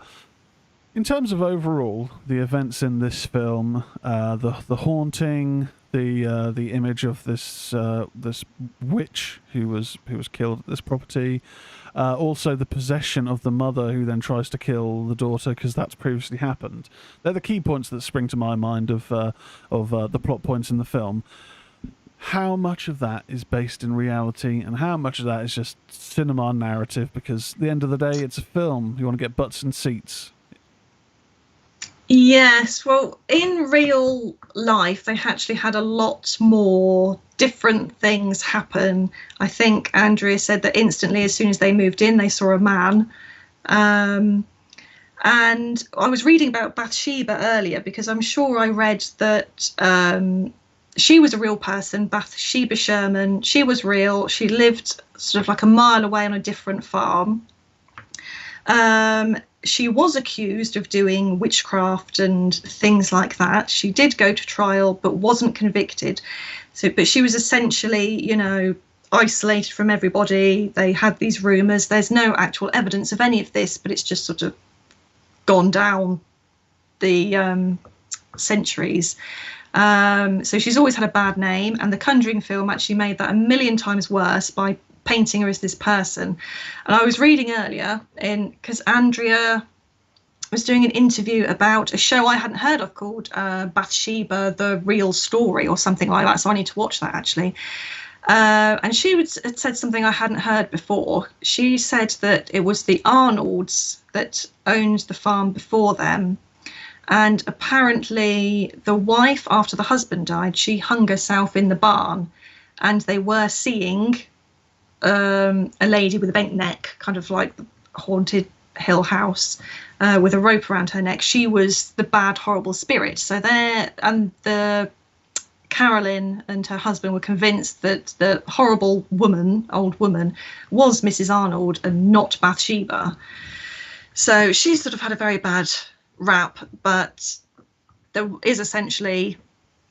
In terms of overall, the events in this film, the haunting, the image of this witch who was killed at this property, also the possession of the mother who then tries to kill the daughter because that's previously happened. They're the key points that spring to my mind of the plot points in the film. How much of that is based in reality and how much of that is just cinema narrative? Because at the end of the day, it's a film. You want to get butts and seats. Yes, well, in real life, they actually had a lot more different things happen. I think Andrea said that instantly, as soon as they moved in, they saw a man. Um, and I was reading about Bathsheba earlier because I'm sure I read that she was a real person, Bathsheba Sherman. She was real. She lived sort of like a mile away on a different farm. She was accused of doing witchcraft and things like that. She did go to trial, but wasn't convicted. But she was essentially, isolated from everybody. They had these rumours. There's no actual evidence of any of this, but it's just sort of gone down the centuries. So she's always had a bad name, and the Conjuring film actually made that a million times worse by painting her as this person. And I was reading earlier because Andrea was doing an interview about a show I hadn't heard of called Bathsheba, The Real Story or something like that. So I need to watch that actually. And she had said something I hadn't heard before. She said that it was the Arnolds that owned the farm before them. And apparently the wife, after the husband died, she hung herself in the barn, and they were seeing a lady with a bent neck, kind of like the haunted Hill House, with a rope around her neck. She was the bad, horrible spirit. So the Carolyn and her husband were convinced that the horrible woman, old woman, was Mrs. Arnold and not Bathsheba. So she sort of had a very bad rap, but there is essentially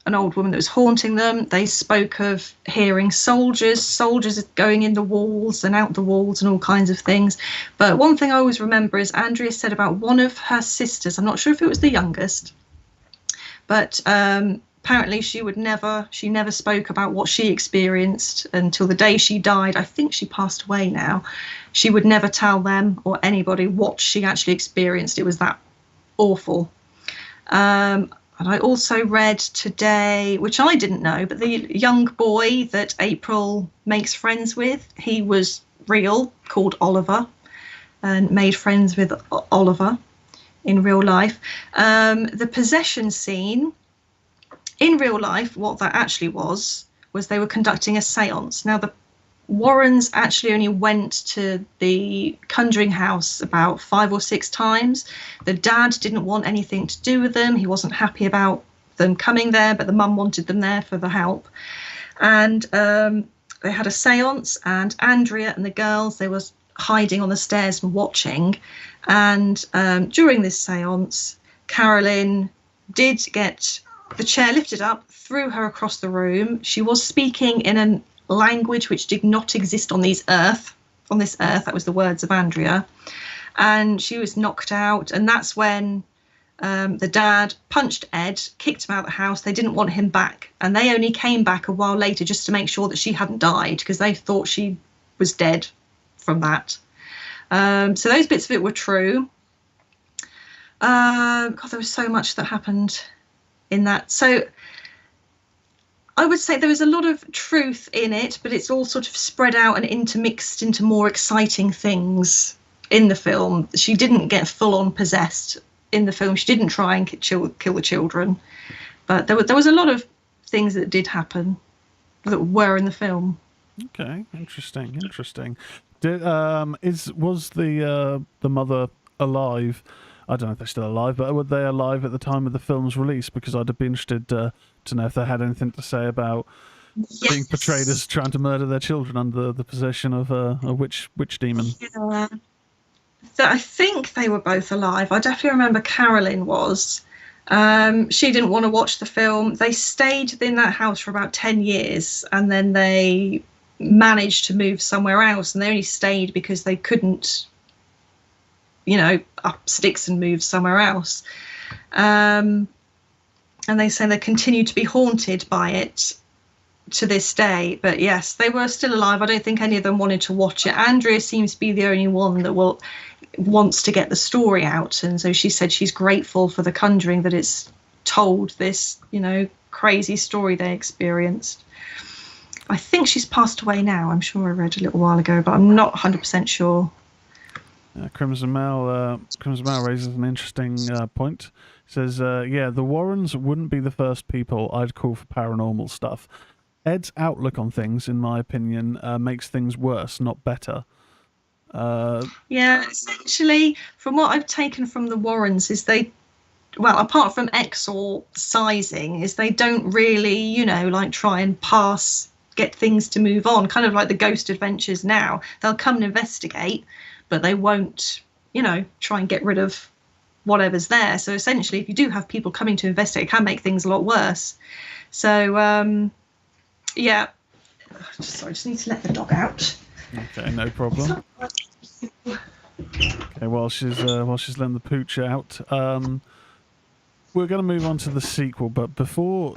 an old woman that was haunting them. They spoke of hearing soldiers going in the walls and out the walls and all kinds of things. But one thing I always remember is Andrea said about one of her sisters, I'm not sure if it was the youngest, but apparently she never spoke about what she experienced until the day she died. I think she passed away now. She would never tell them or anybody what she actually experienced. It was that awful. And I also read today, which I didn't know, but the young boy that April makes friends with, he was real, called Oliver, and made friends with Oliver in real life. The possession scene in real life, what that actually was they were conducting a seance. Now, the Warrens actually only went to the Conjuring house about 5 or 6 times. The dad didn't want anything to do with them. He wasn't happy about them coming there, but the mum wanted them there for the help. And they had a seance, and Andrea and the girls, they were hiding on the stairs and watching. And during this seance, Carolyn did get the chair lifted up, threw her across the room. She was speaking in a language which did not exist on this earth. That was the words of Andrea. And she was knocked out. And that's when the dad punched Ed, kicked him out of the house. They didn't want him back. And they only came back a while later just to make sure that she hadn't died, because they thought she was dead from that. So those bits of it were true. God, there was so much that happened in that. So I would say there was a lot of truth in it, but it's all sort of spread out and intermixed into more exciting things in the film. She didn't get full on possessed in the film. She didn't try and kill the children, but there was a lot of things that did happen that were in the film. Okay, interesting. Was the mother alive? I don't know if they're still alive, but were they alive at the time of the film's release? Because I'd be interested to know if they had anything to say about being portrayed as trying to murder their children under the possession of a witch demon. Yeah. So I think they were both alive. I definitely remember Carolyn was. She didn't want to watch the film. They stayed in that house for about 10 years, and then they managed to move somewhere else, and they only stayed because they couldn't up sticks and moved somewhere else. And they say they continue to be haunted by it to this day. But yes, they were still alive. I don't think any of them wanted to watch it. Andrea seems to be the only one that wants to get the story out, and so she said she's grateful for The Conjuring that it's told this crazy story they experienced. I think she's passed away now. I'm sure I read a little while ago, but I'm not 100% sure. Crimson Mail raises an interesting point. It says, the Warrens wouldn't be the first people I'd call for paranormal stuff. Ed's outlook on things, in my opinion, makes things worse, not better. Essentially, from what I've taken from the Warrens is apart from exorcising, is they don't really, try and get things to move on, kind of like the Ghost Adventures now. They'll come and investigate, but they won't, try and get rid of whatever's there. So essentially, if you do have people coming to investigate, it can make things a lot worse. So, sorry, I just need to let the dog out. Okay, no problem. Okay, while she's letting the pooch out, we're going to move on to the sequel. But before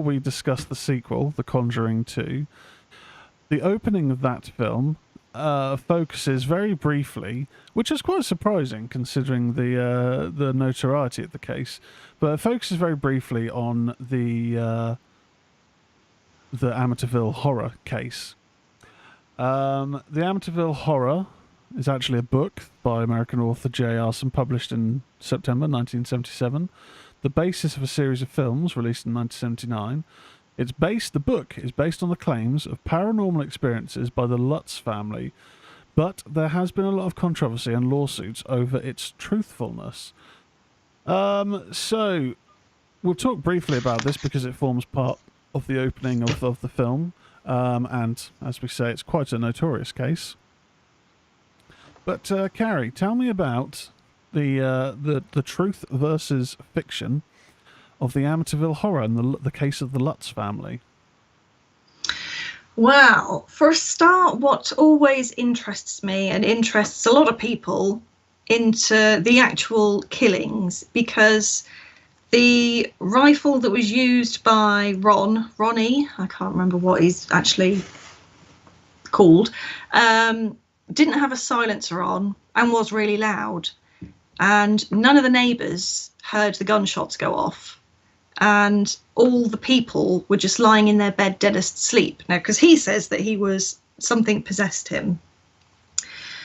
we discuss the sequel, The Conjuring 2, the opening of that film focuses very briefly, which is quite surprising considering the notoriety of the case, but it focuses very briefly on the Amityville horror case. The Amityville Horror is actually a book by American author J. Arson, published in September 1977. The basis of a series of films released in 1979. The book is based on the claims of paranormal experiences by the Lutz family, but there has been a lot of controversy and lawsuits over its truthfulness. So we'll talk briefly about this because it forms part of the opening of the film. And as we say, it's quite a notorious case. But Cari, tell me about the truth versus fiction of the Amityville Horror and the case of the Lutz family. Well, for a start, what always interests me and interests a lot of people into the actual killings, because the rifle that was used by Ronnie, I can't remember what he's actually called, didn't have a silencer on and was really loud. And none of the neighbours heard the gunshots go off. And all the people were just lying in their bed dead asleep. Now, because he says that something possessed him.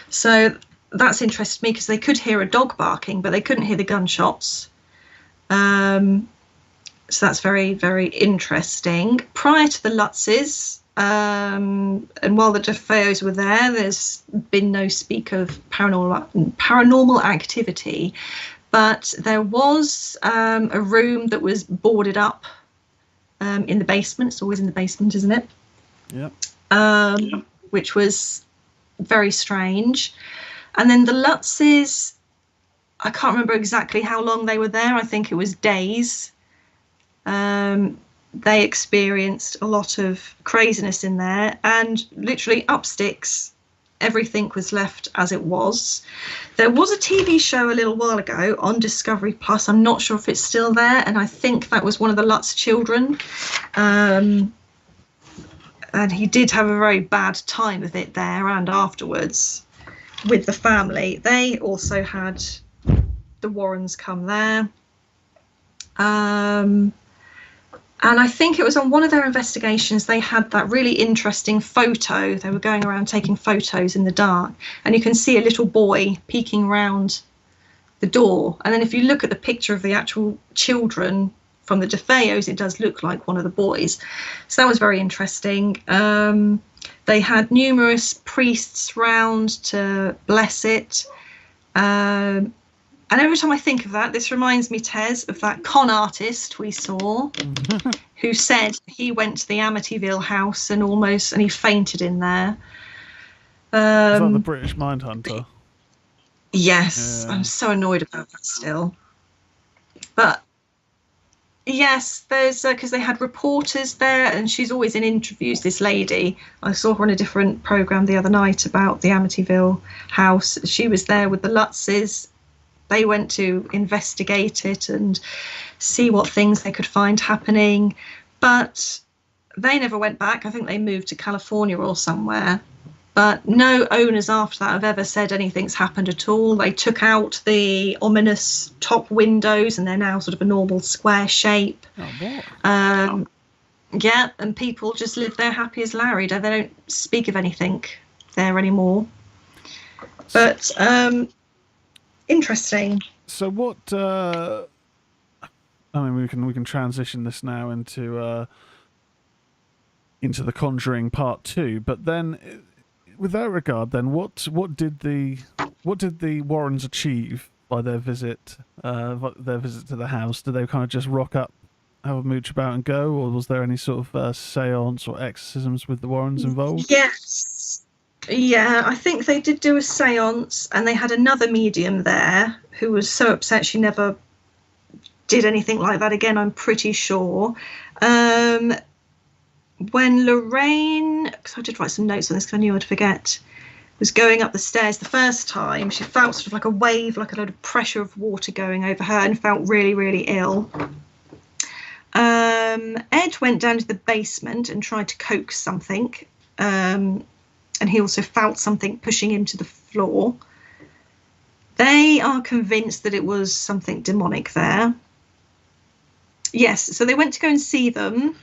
So that's interested me because they could hear a dog barking, but they couldn't hear the gunshots. So that's very, very interesting. Prior to the Lutzes, and while the DeFeos were there, there's been no speak of paranormal activity. But there was a room that was boarded up in the basement. It's always in the basement, isn't it? Yeah. Which was very strange. And then the Lutzes, I can't remember exactly how long they were there. I think it was days. They experienced a lot of craziness in there, and literally up sticks. Everything was left as it was. There was a TV show a little while ago on Discovery Plus. I'm not sure if it's still there, and I think that was one of the Lutz children. And he did have a very bad time of it there and afterwards with the family. They also had the Warrens come there. And I think it was on one of their investigations, they had that really interesting photo. They were going around taking photos in the dark, and you can see a little boy peeking around the door. And then if you look at the picture of the actual children from the DeFeos, it does look like one of the boys. So that was very interesting. They had numerous priests round to bless it. And every time I think of that, this reminds me, Tez, of that con artist we saw who said he went to the Amityville house and he fainted in there. Is that the British Mindhunter? Yes, yeah. I'm so annoyed about that still. But Yes, there's because they had reporters there, and she's always in interviews. This lady, I saw her on a different program the other night about the Amityville house. She was there with the Lutzes. They went to investigate it and see what things they could find happening, but they never went back. I think they moved to California or somewhere. But no owners after that have ever said anything's happened at all. They took out the ominous top windows and they're now sort of a normal square shape. Oh, boy. Yeah, and people just live there happy as Larry. They don't speak of anything there anymore. But interesting. So what? I mean, we can transition this now into The Conjuring Part 2. But then, with that regard, then what did the Warrens achieve by their visit to the house? Did they kind of just rock up, have a mooch about and go, or was there any sort of seance or exorcisms with the Warrens involved? Yes. Yeah, I think they did do a seance, and they had another medium there who was so upset she never did anything like that again, I'm pretty sure. When Lorraine, because I did write some notes on this because I knew I'd forget, was going up the stairs the first time, she felt sort of like a wave, like a load of pressure of water going over her, and felt really, really ill. Ed went down to the basement and tried to coax something, and he also felt something pushing him to the floor. They are convinced that it was something demonic there. Yes, so they went to go and see them,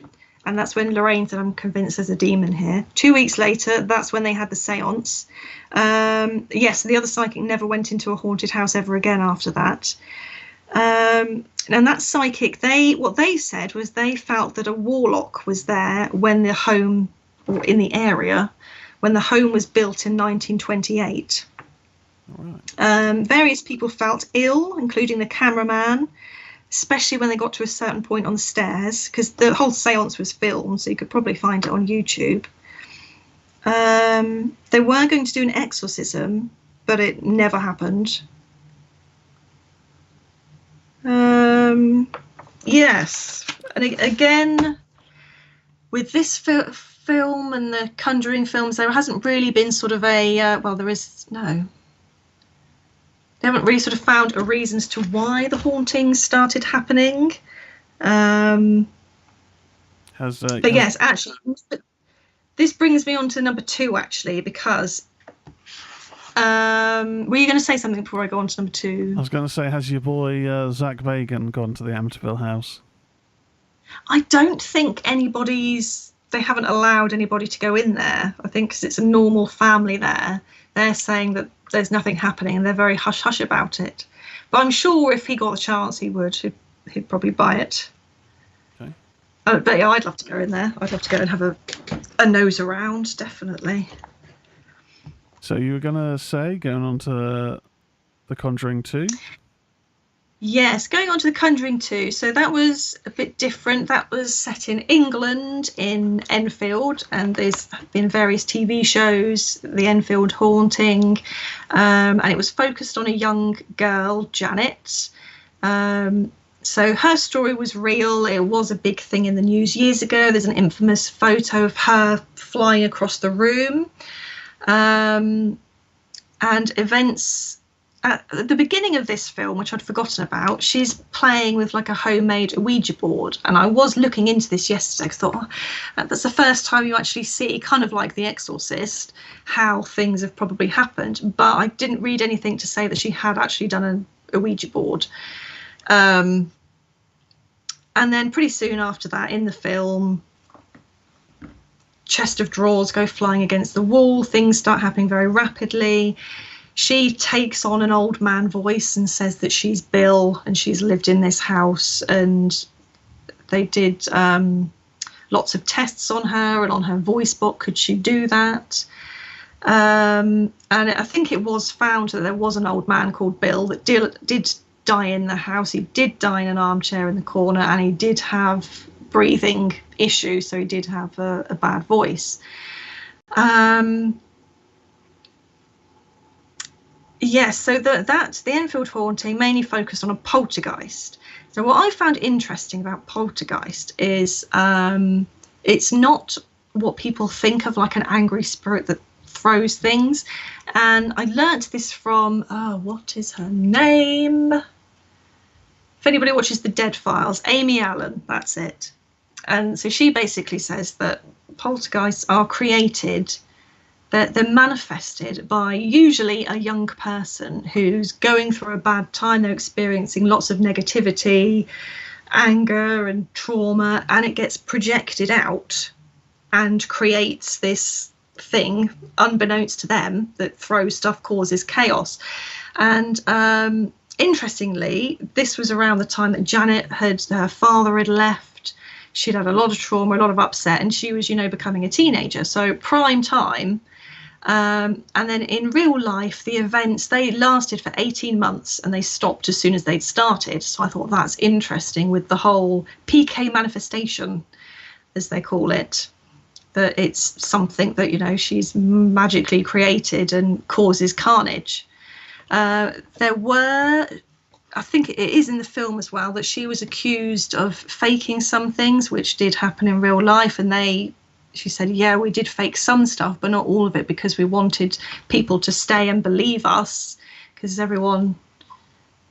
and that's when Lorraine said, I'm convinced there's a demon here. 2 weeks later, that's when they had the seance. Yes, the other psychic never went into a haunted house ever again after that. And that psychic, what they said was they felt that a warlock was there when the home, or in the area, when the home was built in 1928. Right. Various people felt ill, including the cameraman, especially when they got to a certain point on the stairs, because the whole seance was filmed, so you could probably find it on YouTube. They were going to do an exorcism, but it never happened. Yes, and again, with this film and the Conjuring films, there hasn't really been sort of a, they haven't really sort of found a reason as to why the hauntings started happening. But yes, actually, this brings me on to number 2, actually, because were you going to say something before I go on to number 2? I was going to say, has your boy Zach Bagan gone to the Amityville house? I don't think they haven't allowed anybody to go in there. I think because it's a normal family there, they're saying that there's nothing happening, and they're very hush-hush about it. But I'm sure if he got a chance, he would. He'd probably buy it. Okay. But yeah, I'd love to go in there. I'd love to go and have a nose around, definitely. So you were going to say, going on to The Conjuring 2? Yes, going on to The Conjuring 2. So that was a bit different. That was set in England, in Enfield, and there's been various TV shows, The Enfield Haunting, and it was focused on a young girl, Janet. So her story was real. It was a big thing in the news years ago. There's an infamous photo of her flying across the room. And events at the beginning of this film, which I'd forgotten about, she's playing with like a homemade Ouija board. And I was looking into this yesterday because I thought, that's the first time you actually see, kind of like The Exorcist, how things have probably happened. But I didn't read anything to say that she had actually done a Ouija board. And then pretty soon after that, in the film, chest of drawers go flying against the wall. Things start happening very rapidly. She takes on an old man voice and says that she's Bill and she's lived in this house, and they did lots of tests on her and on her voice box. Could she do that? And I think it was found that there was an old man called Bill that did die in the house. He did die in an armchair in the corner, and he did have breathing issues, so he did have a bad voice. Yes, so the Enfield Haunting mainly focused on a poltergeist, So what I found interesting about Poltergeist is it's not what people think of, like an angry spirit that throws things. And I learnt this from, what is her name? If anybody watches the Dead Files, Amy Allen, that's it. And so she basically says that poltergeists are created, they're manifested by usually a young person who's going through a bad time. They're experiencing lots of negativity, anger and trauma, and it gets projected out and creates this thing unbeknownst to them that throws stuff, causes chaos. And interestingly, this was around the time that her father had left. She'd had a lot of trauma, a lot of upset, and she was, becoming a teenager. So prime time. And then in real life, the events, they lasted for 18 months and they stopped as soon as they'd started. So I thought that's interesting with the whole PK manifestation, as they call it, that it's something that, she's magically created and causes carnage. There were, I think it is in the film as well, that she was accused of faking some things, which did happen in real life. And she said, yeah, we did fake some stuff, but not all of it, because we wanted people to stay and believe us, because everyone,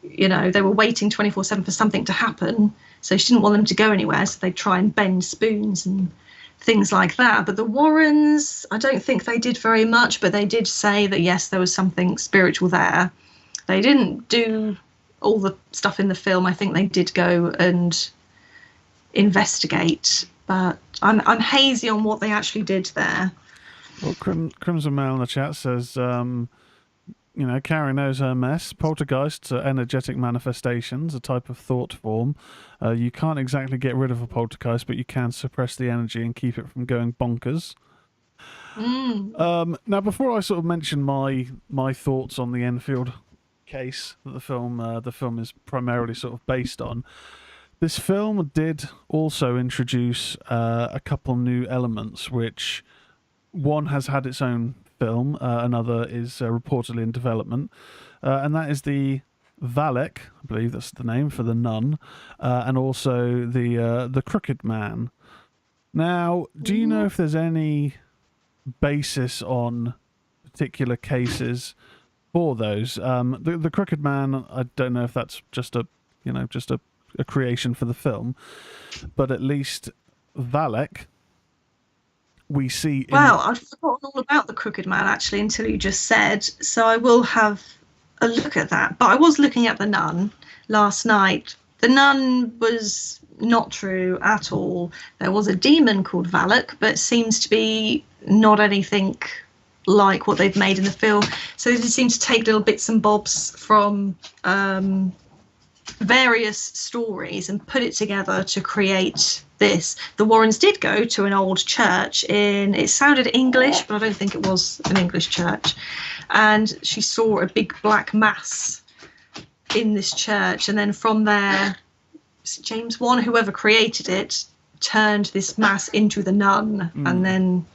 they were waiting 24/7 for something to happen. So she didn't want them to go anywhere. So they'd try and bend spoons and things like that. But the Warrens, I don't think they did very much, but they did say that, yes, there was something spiritual there. They didn't do all the stuff in the film. I think they did go and investigate, but I'm hazy on what they actually did there. Well, Crimson Mail in the chat says, Cari knows her mess. Poltergeists are energetic manifestations, a type of thought form. You can't exactly get rid of a poltergeist, but you can suppress the energy and keep it from going bonkers. Now, before I sort of mention my thoughts on the Enfield case that the film is primarily sort of based on, this film did also introduce a couple new elements, which one has had its own film, another is reportedly in development, and that is the Valak, I believe that's the name for the nun, and also the Crooked Man. Now, do you know if there's any basis on particular cases for those? The Crooked Man, I don't know if that's just a creation for the film, but at least Valak, we see. Wow, I'd forgotten all about the Crooked Man actually until you just said. So I will have a look at that. But I was looking at the nun last night. The nun was not true at all. There was a demon called Valak, but it seems to be not anything like what they've made in the film. So they just seem to take little bits and bobs from various stories and put it together to create this. The Warrens did go to an old church it sounded English, but I don't think it was an English church. And she saw a big black mass in this church. And then from there, James Wan, whoever created it, turned this mass into the nun. And then,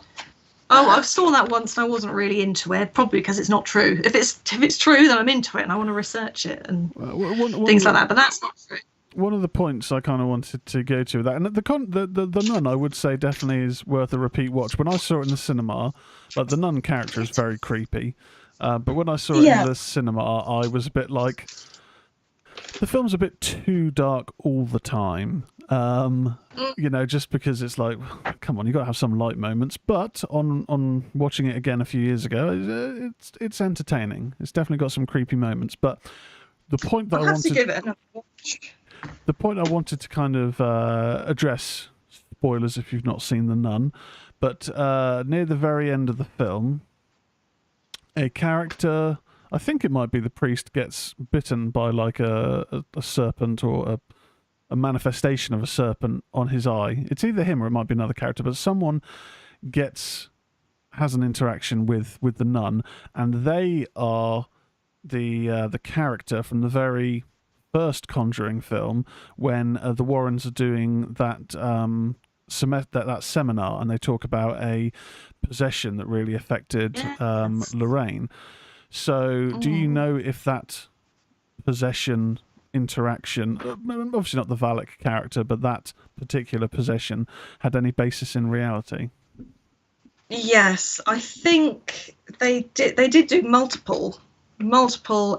I saw that once and I wasn't really into it, probably because it's not true. If it's true, then I'm into it and I want to research it and things like that. But that's not true. One of the points I kind of wanted to go to that, and the nun, I would say definitely is worth a repeat watch. When I saw it in the cinema, like the nun character is very creepy, but when I saw it in the cinema, I was a bit like, the film's a bit too dark all the time. Just because it's like, come on, you got to have some light moments. But on watching it again a few years ago, it's entertaining. It's definitely got some creepy moments. But the point that to give it another watch. The point I wanted to kind of address, spoilers if you've not seen The Nun, but near the very end of the film, a character, I think it might be the priest, gets bitten by like a serpent or a manifestation of a serpent on his eye. It's either him or it might be another character, but someone has an interaction with the nun, and they are the character from the very first Conjuring film when the Warrens are doing that that seminar, and they talk about a possession that really affected Lorraine. So do you know if that possession interaction, obviously not the Valak character, but that particular possession had any basis in reality? Yes, I think they did. They did do multiple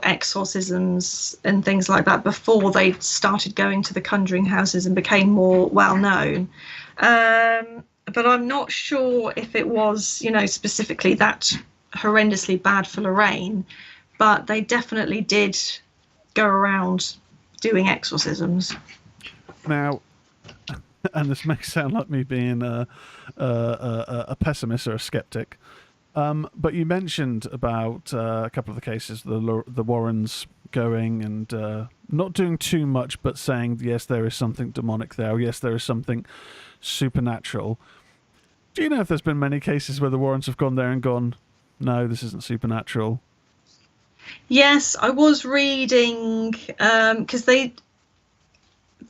exorcisms and things like that before they started going to the Conjuring houses and became more well known. But I'm not sure if it was, specifically that horrendously bad for Lorraine. But they definitely did go around doing exorcisms. Now, and this may sound like me being a pessimist or a skeptic, but you mentioned about a couple of the cases, the Warrens going and not doing too much, but saying, yes, there is something demonic there, or yes, there is something supernatural. Do you know if there's been many cases where the Warrens have gone there and gone, no, this isn't supernatural? Yes, I was reading because the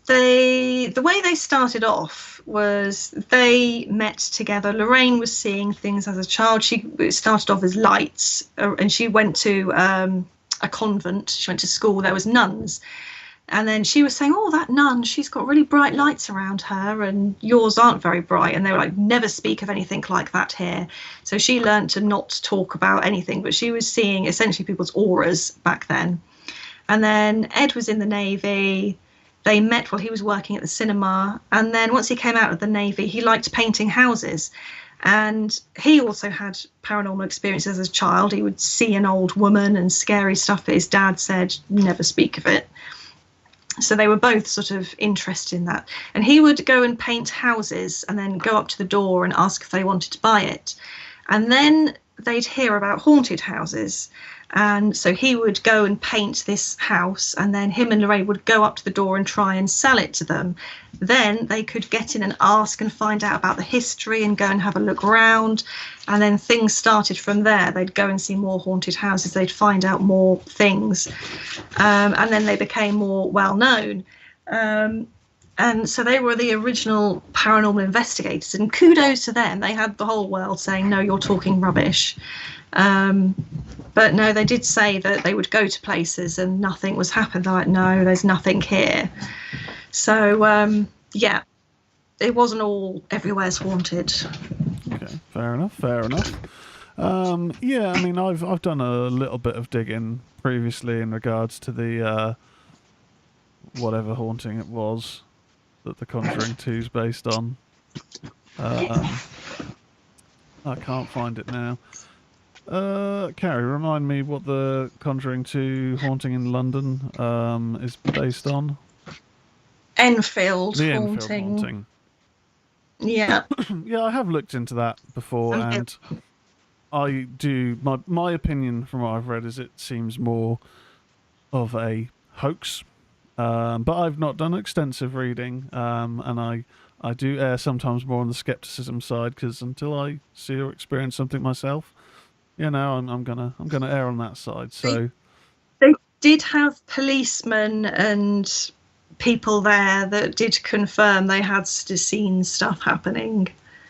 way they started off was they met together. Lorraine was seeing things as a child. It started off as lights, and she went to a convent. She went to school. There was nuns, and then she was saying, "Oh, that nun, she's got really bright lights around her, and yours aren't very bright." And they were like, "Never speak of anything like that here." So she learned to not talk about anything, but she was seeing essentially people's auras back then. And then Ed was in the Navy. They met while he was working at the cinema. And then once he came out of the Navy, he liked painting houses. And he also had paranormal experiences as a child. He would see an old woman and scary stuff that his dad said, never speak of it. So they were both sort of interested in that. And he would go and paint houses and then go up to the door and ask if they wanted to buy it. And then they'd hear about haunted houses. And so he would go and paint this house, and then him and Lorraine would go up to the door and try and sell it to them. Then they could get in and ask and find out about the history and go and have a look around. And then things started from there. They'd go and see more haunted houses. They'd find out more things. And then they became more well known. And so they were the original paranormal investigators. And kudos to them. They had the whole world saying, no, you're talking rubbish. But no, they did say that they would go to places and nothing was happening. They're like, no, there's nothing here. So, yeah, it wasn't all everywhere's haunted. Okay, fair enough. Yeah, I mean, I've done a little bit of digging previously in regards to the whatever haunting it was that the Conjuring 2 is based on. I can't find it now. Cari, remind me what the Conjuring 2 haunting in London is based on. Enfield The haunting. Enfield haunting. Yeah. Yeah, I have looked into that before, and I do. My opinion from what I've read is it seems more of a hoax, but I've not done extensive reading, and I do err sometimes more on the skepticism side, because until I see or experience something myself, I'm gonna err on that side. So they did have policemen and people there that did confirm they had seen stuff happening.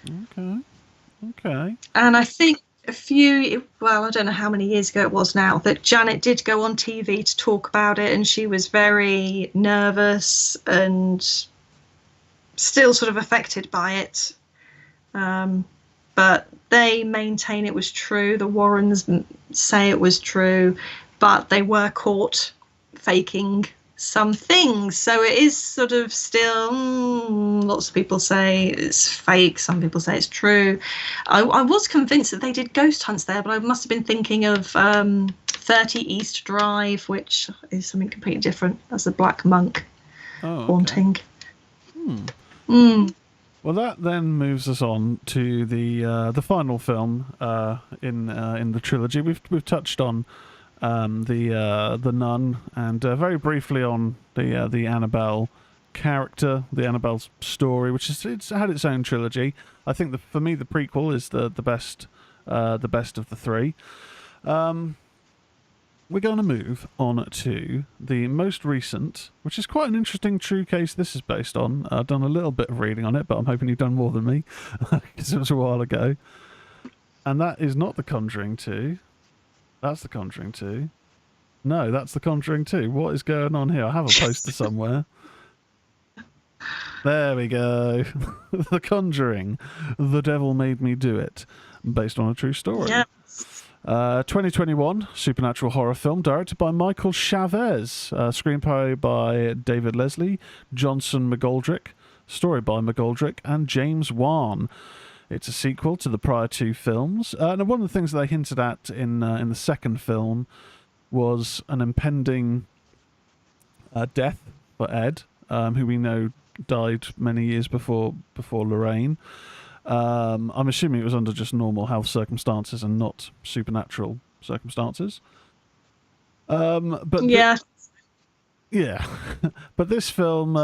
Okay. And I think I don't know how many years ago it was now, that Janet did go on TV to talk about it, and she was very nervous and still sort of affected by it. But they maintain it was true. The Warrens say it was true, but they were caught faking some things. So it is sort of still, lots of people say it's fake. Some people say it's true. I was convinced that they did ghost hunts there, but I must have been thinking of 30 East Drive, which is something completely different. That's a black monk haunting. Well, that then moves us on to the final film in the trilogy. We've touched on the nun, and very briefly on the Annabelle character, the Annabelle's story, which it's had its own trilogy. I think for me the prequel is the best of the three. We're going to move on to the most recent, which is quite an interesting true case this is based on. I've done a little bit of reading on it, but I'm hoping you've done more than me, because it was a while ago. And that is not The Conjuring 2. That's The Conjuring 2. No, that's The Conjuring 2. What is going on here? I have a poster somewhere. There we go. The Conjuring. The Devil Made Me Do It. Based on a true story. Yeah. 2021 supernatural horror film directed by Michael Chavez. Screenplay by David Leslie, Johnson McGoldrick. Story by McGoldrick and James Wan. It's a sequel to the prior two films. And one of the things they hinted at in the second film was an impending death for Ed, who we know died many years before Lorraine. I'm assuming it was under just normal health circumstances and not supernatural circumstances. But Yeah. yeah, but this film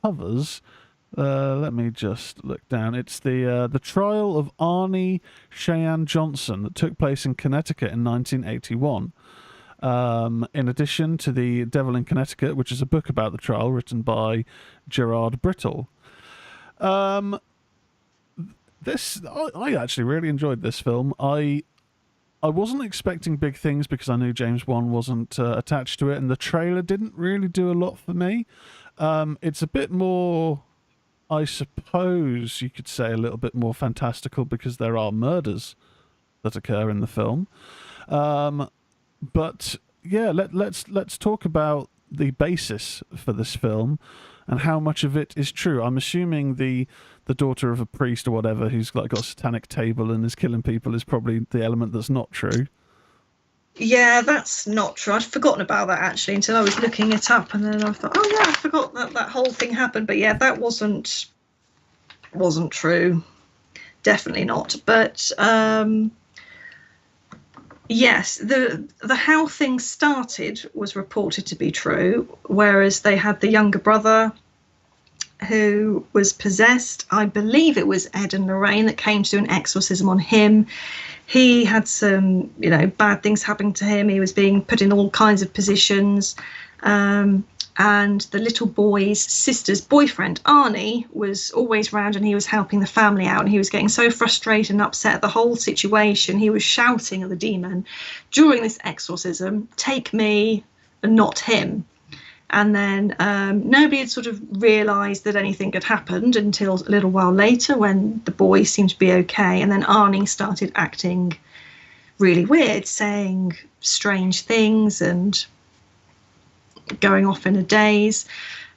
covers. Let me just look down. It's the trial of Arnie Cheyenne Johnson that took place in Connecticut in 1981. In addition to The Devil in Connecticut, which is a book about the trial written by Gerard Brittle. I actually really enjoyed this film. I wasn't expecting big things because I knew James Wan wasn't attached to it, and the trailer didn't really do a lot for me. It's a bit more, I suppose you could say, a little bit more fantastical because there are murders that occur in the film. But yeah, let's talk about the basis for this film and how much of it is true. I'm assuming the daughter of a priest or whatever who's got a satanic table and is killing people is probably the element that's not true. Yeah, that's not true. I'd forgotten about that actually until I was looking it up, and then I thought, oh yeah, I forgot that whole thing happened. But yeah, that wasn't true. Definitely not. But yes, the how things started was reported to be true, whereas they had the younger brother who was possessed. I believe it was Ed and Lorraine that came to do an exorcism on him. He had some, bad things happening to him. He was being put in all kinds of positions. And the little boy's sister's boyfriend, Arnie, was always around and he was helping the family out. And he was getting so frustrated and upset at the whole situation. He was shouting at the demon during this exorcism, "Take me and not him." And then nobody had sort of realised that anything had happened until a little while later when the boy seemed to be okay. And then Arnie started acting really weird, saying strange things and going off in a daze.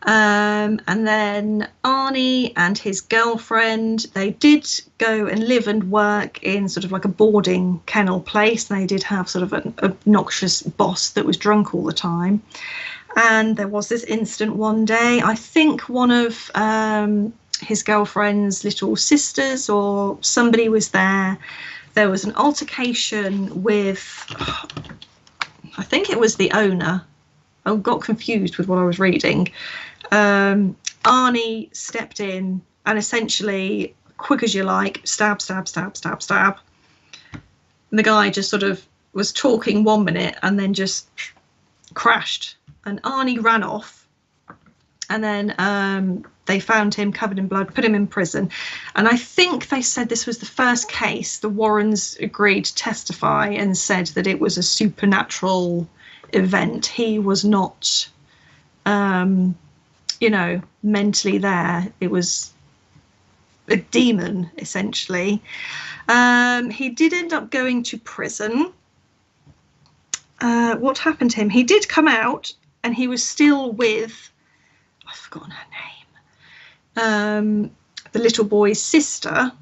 And then Arnie and his girlfriend, they did go and live and work in sort of like a boarding kennel place. They did have sort of an obnoxious boss that was drunk all the time. And there was this incident one day, I think one of his girlfriend's little sisters or somebody was there. There was an altercation with, I think it was the owner. I got confused with what I was reading. Arnie stepped in and essentially, quick as you like, stab, stab, stab, stab, stab. And the guy just sort of was talking 1 minute and then just crashed. And Arnie ran off, and then they found him covered in blood, put him in prison. And I think they said this was the first case. The Warrens agreed to testify and said that it was a supernatural event. He was not, mentally there. It was a demon, essentially. He did end up going to prison. What happened to him? He did come out, and he was still with, I've forgotten her name, the little boy's sister,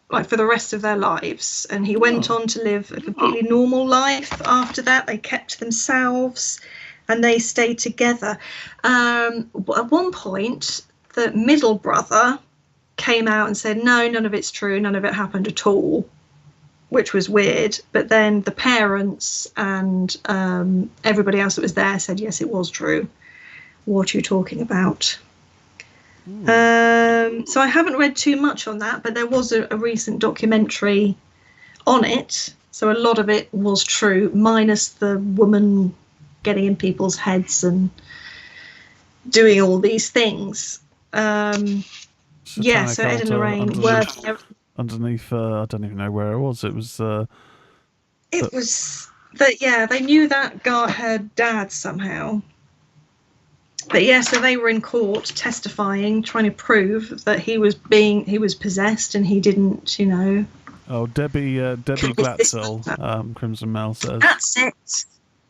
like for the rest of their lives. And he went on to live a completely normal life after that. They kept themselves and they stayed together. At one point, the middle brother came out and said, no, none of it's true. None of it happened at all, which was weird. But then the parents and everybody else that was there said, yes, it was true. What are you talking about? So I haven't read too much on that, but there was a recent documentary on it. So a lot of it was true, minus the woman getting in people's heads doing all these things. Yeah, so Ed and Lorraine were underneath. I don't even know where it was. It was. It was they knew that guy, her dad, somehow. But yeah, so they were in court testifying, trying to prove that he was possessed, and he didn't, Oh, Debbie Glatzel, Crimson Mel says. That's it.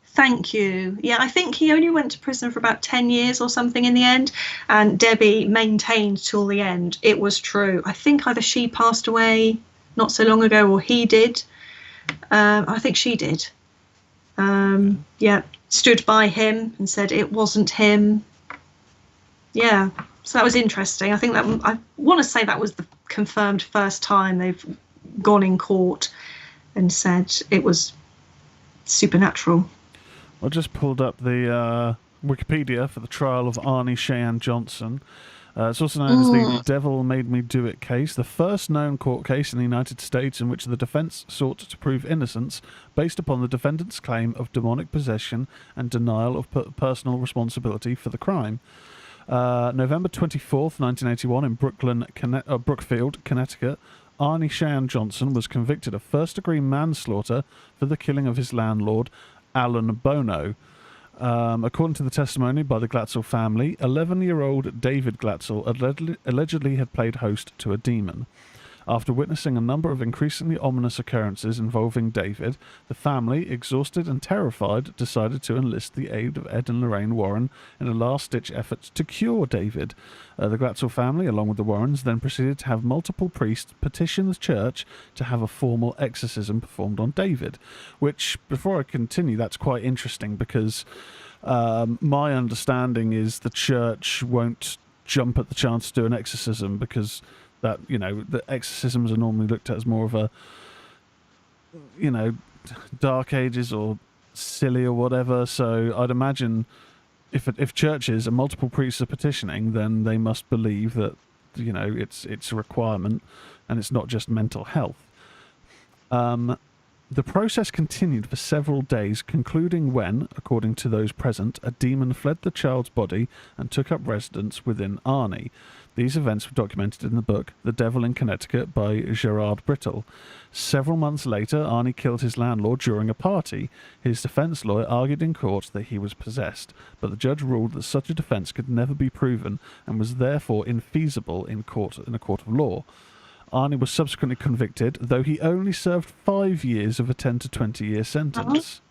Thank you. Yeah, I think he only went to prison for about 10 years or something in the end, and Debbie maintained till the end it was true. I think either she passed away not so long ago or he did. I think she did. Yeah, stood by him and said it wasn't him. Yeah, so that was interesting. I think I want to say that was the confirmed first time they've gone in court and said it was supernatural. I just pulled up the Wikipedia for the trial of Arnie Cheyenne Johnson. It's also known as the Devil Made Me Do It case, the first known court case in the United States in which the defense sought to prove innocence based upon the defendant's claim of demonic possession and denial of personal responsibility for the crime. November 24th, 1981, in Brookfield, Connecticut, Arnie Cheyenne Johnson was convicted of first-degree manslaughter for the killing of his landlord, Alan Bono. According to the testimony by the Glatzel family, 11-year-old David Glatzel allegedly had played host to a demon. After witnessing a number of increasingly ominous occurrences involving David, the family, exhausted and terrified, decided to enlist the aid of Ed and Lorraine Warren in a last-ditch effort to cure David. The Glatzel family, along with the Warrens, then proceeded to have multiple priests petition the church to have a formal exorcism performed on David, which, before I continue, that's quite interesting because my understanding is the church won't jump at the chance to do an exorcism because that, the exorcisms are normally looked at as more of a, Dark Ages or silly or whatever. So I'd imagine if churches and multiple priests are petitioning, then they must believe that, it's a requirement and it's not just mental health. The process continued for several days, concluding when, according to those present, a demon fled the child's body and took up residence within Arnie. These events were documented in the book The Devil in Connecticut by Gerard Brittle. Several months later, Arnie killed his landlord during a party. His defense lawyer argued in court that he was possessed, but the judge ruled that such a defense could never be proven and was therefore infeasible in a court of law. Arnie was subsequently convicted, though he only served 5 years of a 10 to 20-year sentence.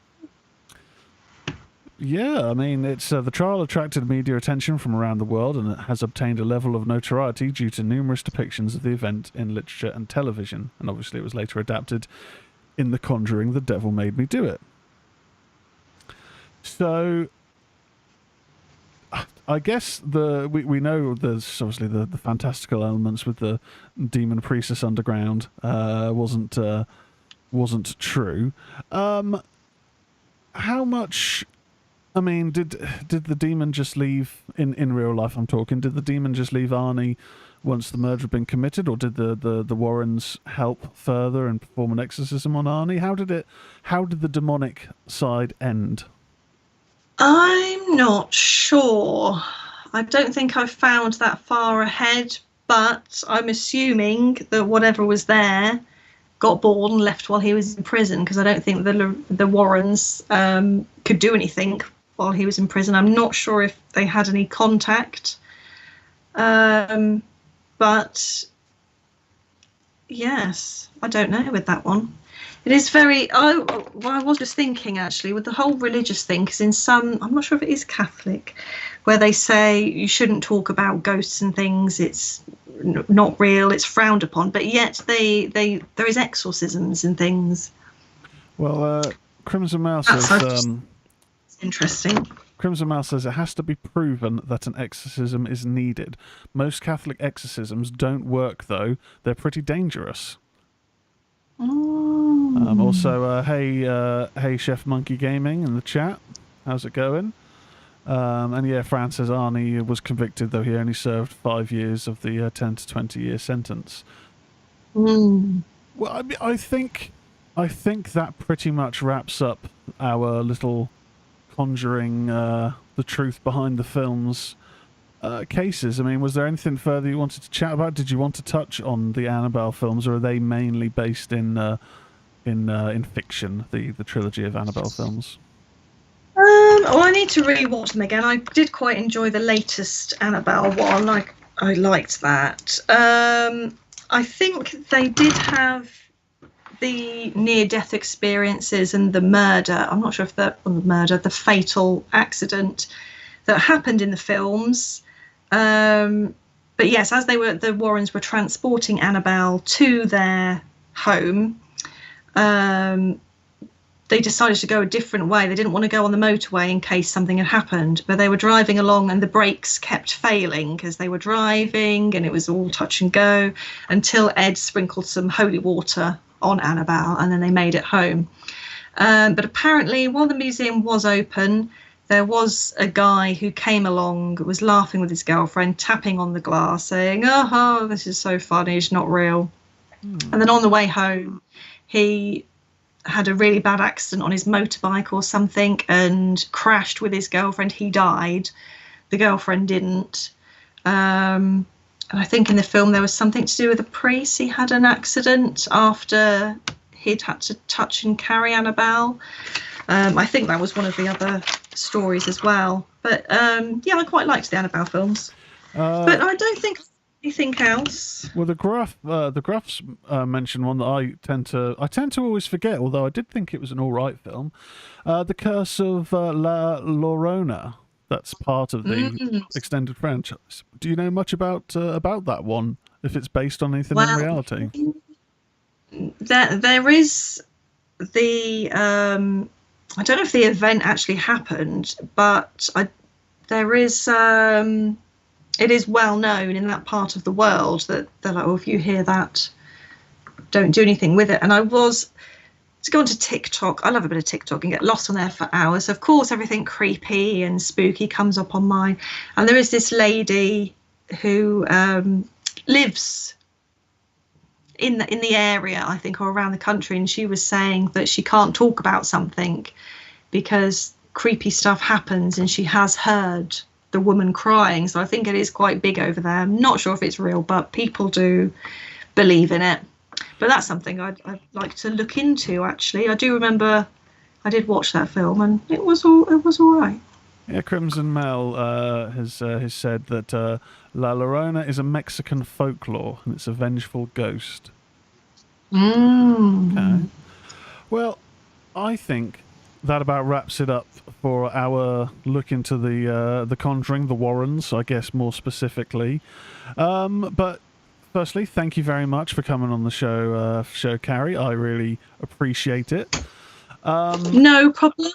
Yeah, I mean, it's the trial attracted media attention from around the world, and it has obtained a level of notoriety due to numerous depictions of the event in literature and television. And obviously it was later adapted in The Conjuring, The Devil Made Me Do It. So I guess we know there's obviously the fantastical elements with the demon priestess underground wasn't true. How much? I mean, did the demon just leave in real life? I'm talking. Did the demon just leave Arnie once the murder had been committed, or did the Warrens help further and perform an exorcism on Arnie? How did the demonic side end? I'm not sure. I don't think I've found that far ahead, but I'm assuming that whatever was there got bored and left while he was in prison, because I don't think the Warrens could do anything while he was in prison. I'm not sure if they had any contact. But yes, I don't know with that one. It is very. I was just thinking actually with the whole religious thing, because in some, I'm not sure if it is Catholic, where they say you shouldn't talk about ghosts and things. It's not real. It's frowned upon. But yet there is exorcisms and things. Well, Crimson Mouse says. Interesting. Crimson Mouse says it has to be proven that an exorcism is needed. Most Catholic exorcisms don't work, though. They're pretty dangerous. Also, hey, Chef Monkey Gaming in the chat. How's it going? And yeah, Fran says Arnie was convicted, though he only served 5 years of the 10 to 20-year sentence. Well, I think that pretty much wraps up our little Conjuring, the truth behind the films cases. I mean, was there anything further you wanted to chat about? Did you want to touch on the Annabelle films, or are they mainly based in in fiction, the trilogy of Annabelle films? I need to rewatch them again. I did quite enjoy the latest Annabelle one. I liked that. I think they did have the near-death experiences and the murder. I'm not sure if the fatal accident that happened in the films. But yes, as the Warrens were transporting Annabelle to their home, they decided to go a different way. They didn't want to go on the motorway in case something had happened, but they were driving along and the brakes kept failing because they were driving and it was all touch and go until Ed sprinkled some holy water on Annabelle and then they made it home. But apparently, while the museum was open, there was a guy who came along, was laughing with his girlfriend, tapping on the glass, saying, "Oh, this is so funny, it's not real." And then on the way home, he had a really bad accident on his motorbike or something and crashed with his girlfriend. He died. The girlfriend didn't. And I think in the film there was something to do with a priest. He had an accident after he'd had to touch and carry Annabelle. I think that was one of the other stories as well. But yeah, I quite liked the Annabelle films. But I don't think anything else. Well, the Gruffs mentioned one that I tend to always forget, although I did think it was an all right film. The Curse of La Llorona. That's part of the extended franchise. Do you know much about that one? If it's based on anything in reality? There is the I don't know if the event actually happened, but there is. It is well known in that part of the world that they're like, if you hear that, don't do anything with it. And I was to go onto TikTok. I love a bit of TikTok and get lost on there for hours. Of course, everything creepy and spooky comes up on mine. And there is this lady who lives in the area, I think, or around the country, and she was saying that she can't talk about something because creepy stuff happens, and she has heard the woman crying. So I think it is quite big over there. I'm not sure if it's real, but people do believe in it. But that's something I'd like to look into. Actually, I do remember I did watch that film, and it was all right. Yeah, Crimson Mel has said that La Llorona is a Mexican folklore, and it's a vengeful ghost. Okay. Well, I think that about wraps it up for our look into the Conjuring, the Warrens, I guess more specifically. But firstly, thank you very much for coming on the show, Cari. I really appreciate it. No problem.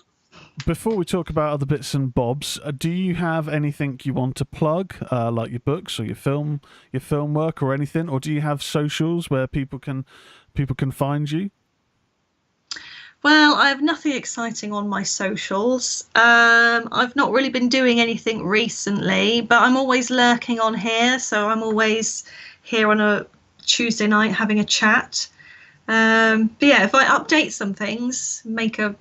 Before we talk about other bits and bobs, do you have anything you want to plug, like your books or your film work or anything, or do you have socials where people can find you? Well, I have nothing exciting on my socials. I've not really been doing anything recently, but I'm always lurking on here, so I'm always here on a Tuesday night having a chat. But yeah, if I update some things, make a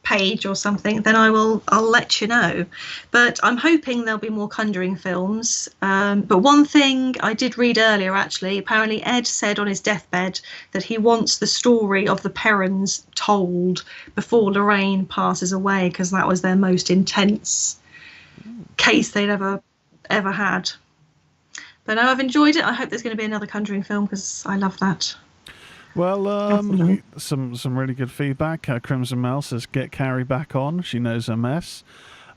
page or something, then I'll let you know. But I'm hoping there'll be more Conjuring films. But one thing I did read earlier, actually, apparently Ed said on his deathbed that he wants the story of the Perrons told before Lorraine passes away, because that was their most intense case they'd ever had. But no, I've enjoyed it. I hope there's going to be another Conjuring film, because I love that. Well, some really good feedback. Crimson Mel says, get Cari back on. She knows her mess.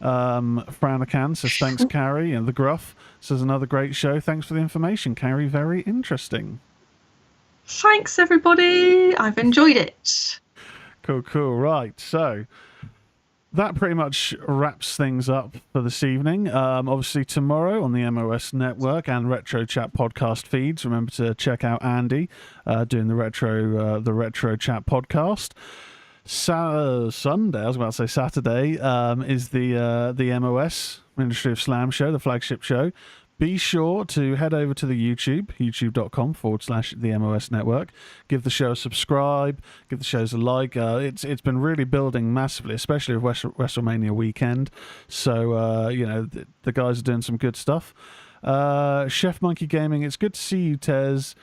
Franacan says, thanks, Cari. And The Gruff says, another great show. Thanks for the information, Cari. Very interesting. Thanks, everybody. I've enjoyed it. Cool. Right. So that pretty much wraps things up for this evening. Obviously, tomorrow on the MOS Network and Retro Chat podcast feeds. Remember to check out Andy doing the Retro Chat podcast. Sunday, I was about to say Saturday, is the MOS Ministry of Slam show, the flagship show. Be sure to head over to the youtube.com/the MOS Network. Give the show a subscribe. Give the shows a like. It's been really building massively, especially with WrestleMania weekend. So, the guys are doing some good stuff. Chef Monkey Gaming, it's good to see you, Tez.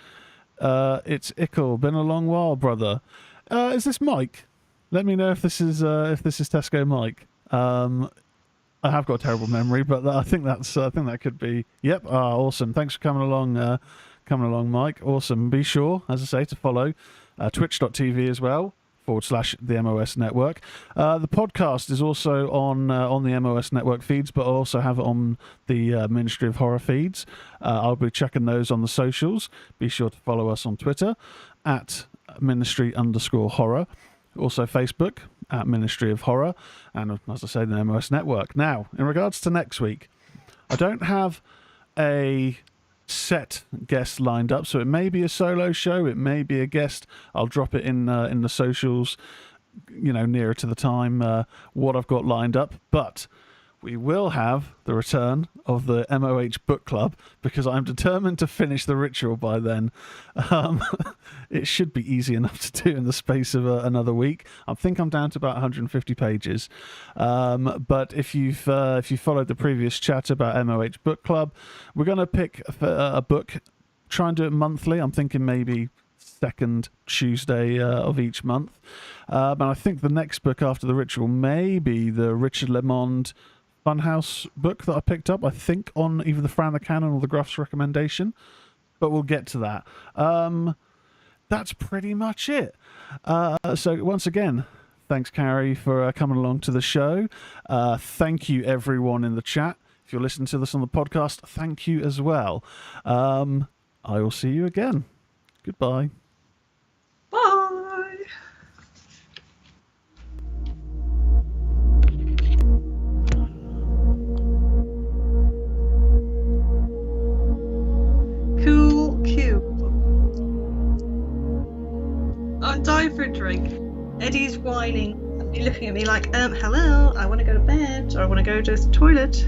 It's Ickle. Been a long while, brother. Is this Mike? Let me know if this is Tesco Mike. I have got a terrible memory, but I think that could be. Yep. Awesome. Thanks for coming along, Mike. Awesome. Be sure, as I say, to follow twitch.tv as well /the MOS Network. The podcast is also on the MOS Network feeds, but I also have it on the Ministry of Horror feeds. I'll be checking those on the socials. Be sure to follow us on Twitter at Ministry_Horror. Also Facebook at Ministry of Horror, and as I say, the MOS Network. Now, in regards to next week, I don't have a set guest lined up, so it may be a solo show, it may be a guest. I'll drop it in the socials, nearer to the time, what I've got lined up. But we will have the return of the MOH Book Club, because I'm determined to finish the ritual by then. It should be easy enough to do in the space of another week. I think I'm down to about 150 pages. But if you've followed the previous chat about MOH Book Club, we're going to pick a book, try and do it monthly. I'm thinking maybe second Tuesday of each month. And I think the next book after the ritual may be the Richard Lemond Funhouse book that I picked up, I think, on either the Fran the Cannon or the Gruff's recommendation, but we'll get to that. That's pretty much it. So once again, thanks, Cari, for coming along to the show. Thank you, everyone in the chat. If you're listening to this on the podcast, thank you as well. I will see you again. Goodbye. Bye. Cool cube. I'm dying for a drink. Eddie's whining and looking at me like, hello, I want to go to bed, or I want to go to the toilet.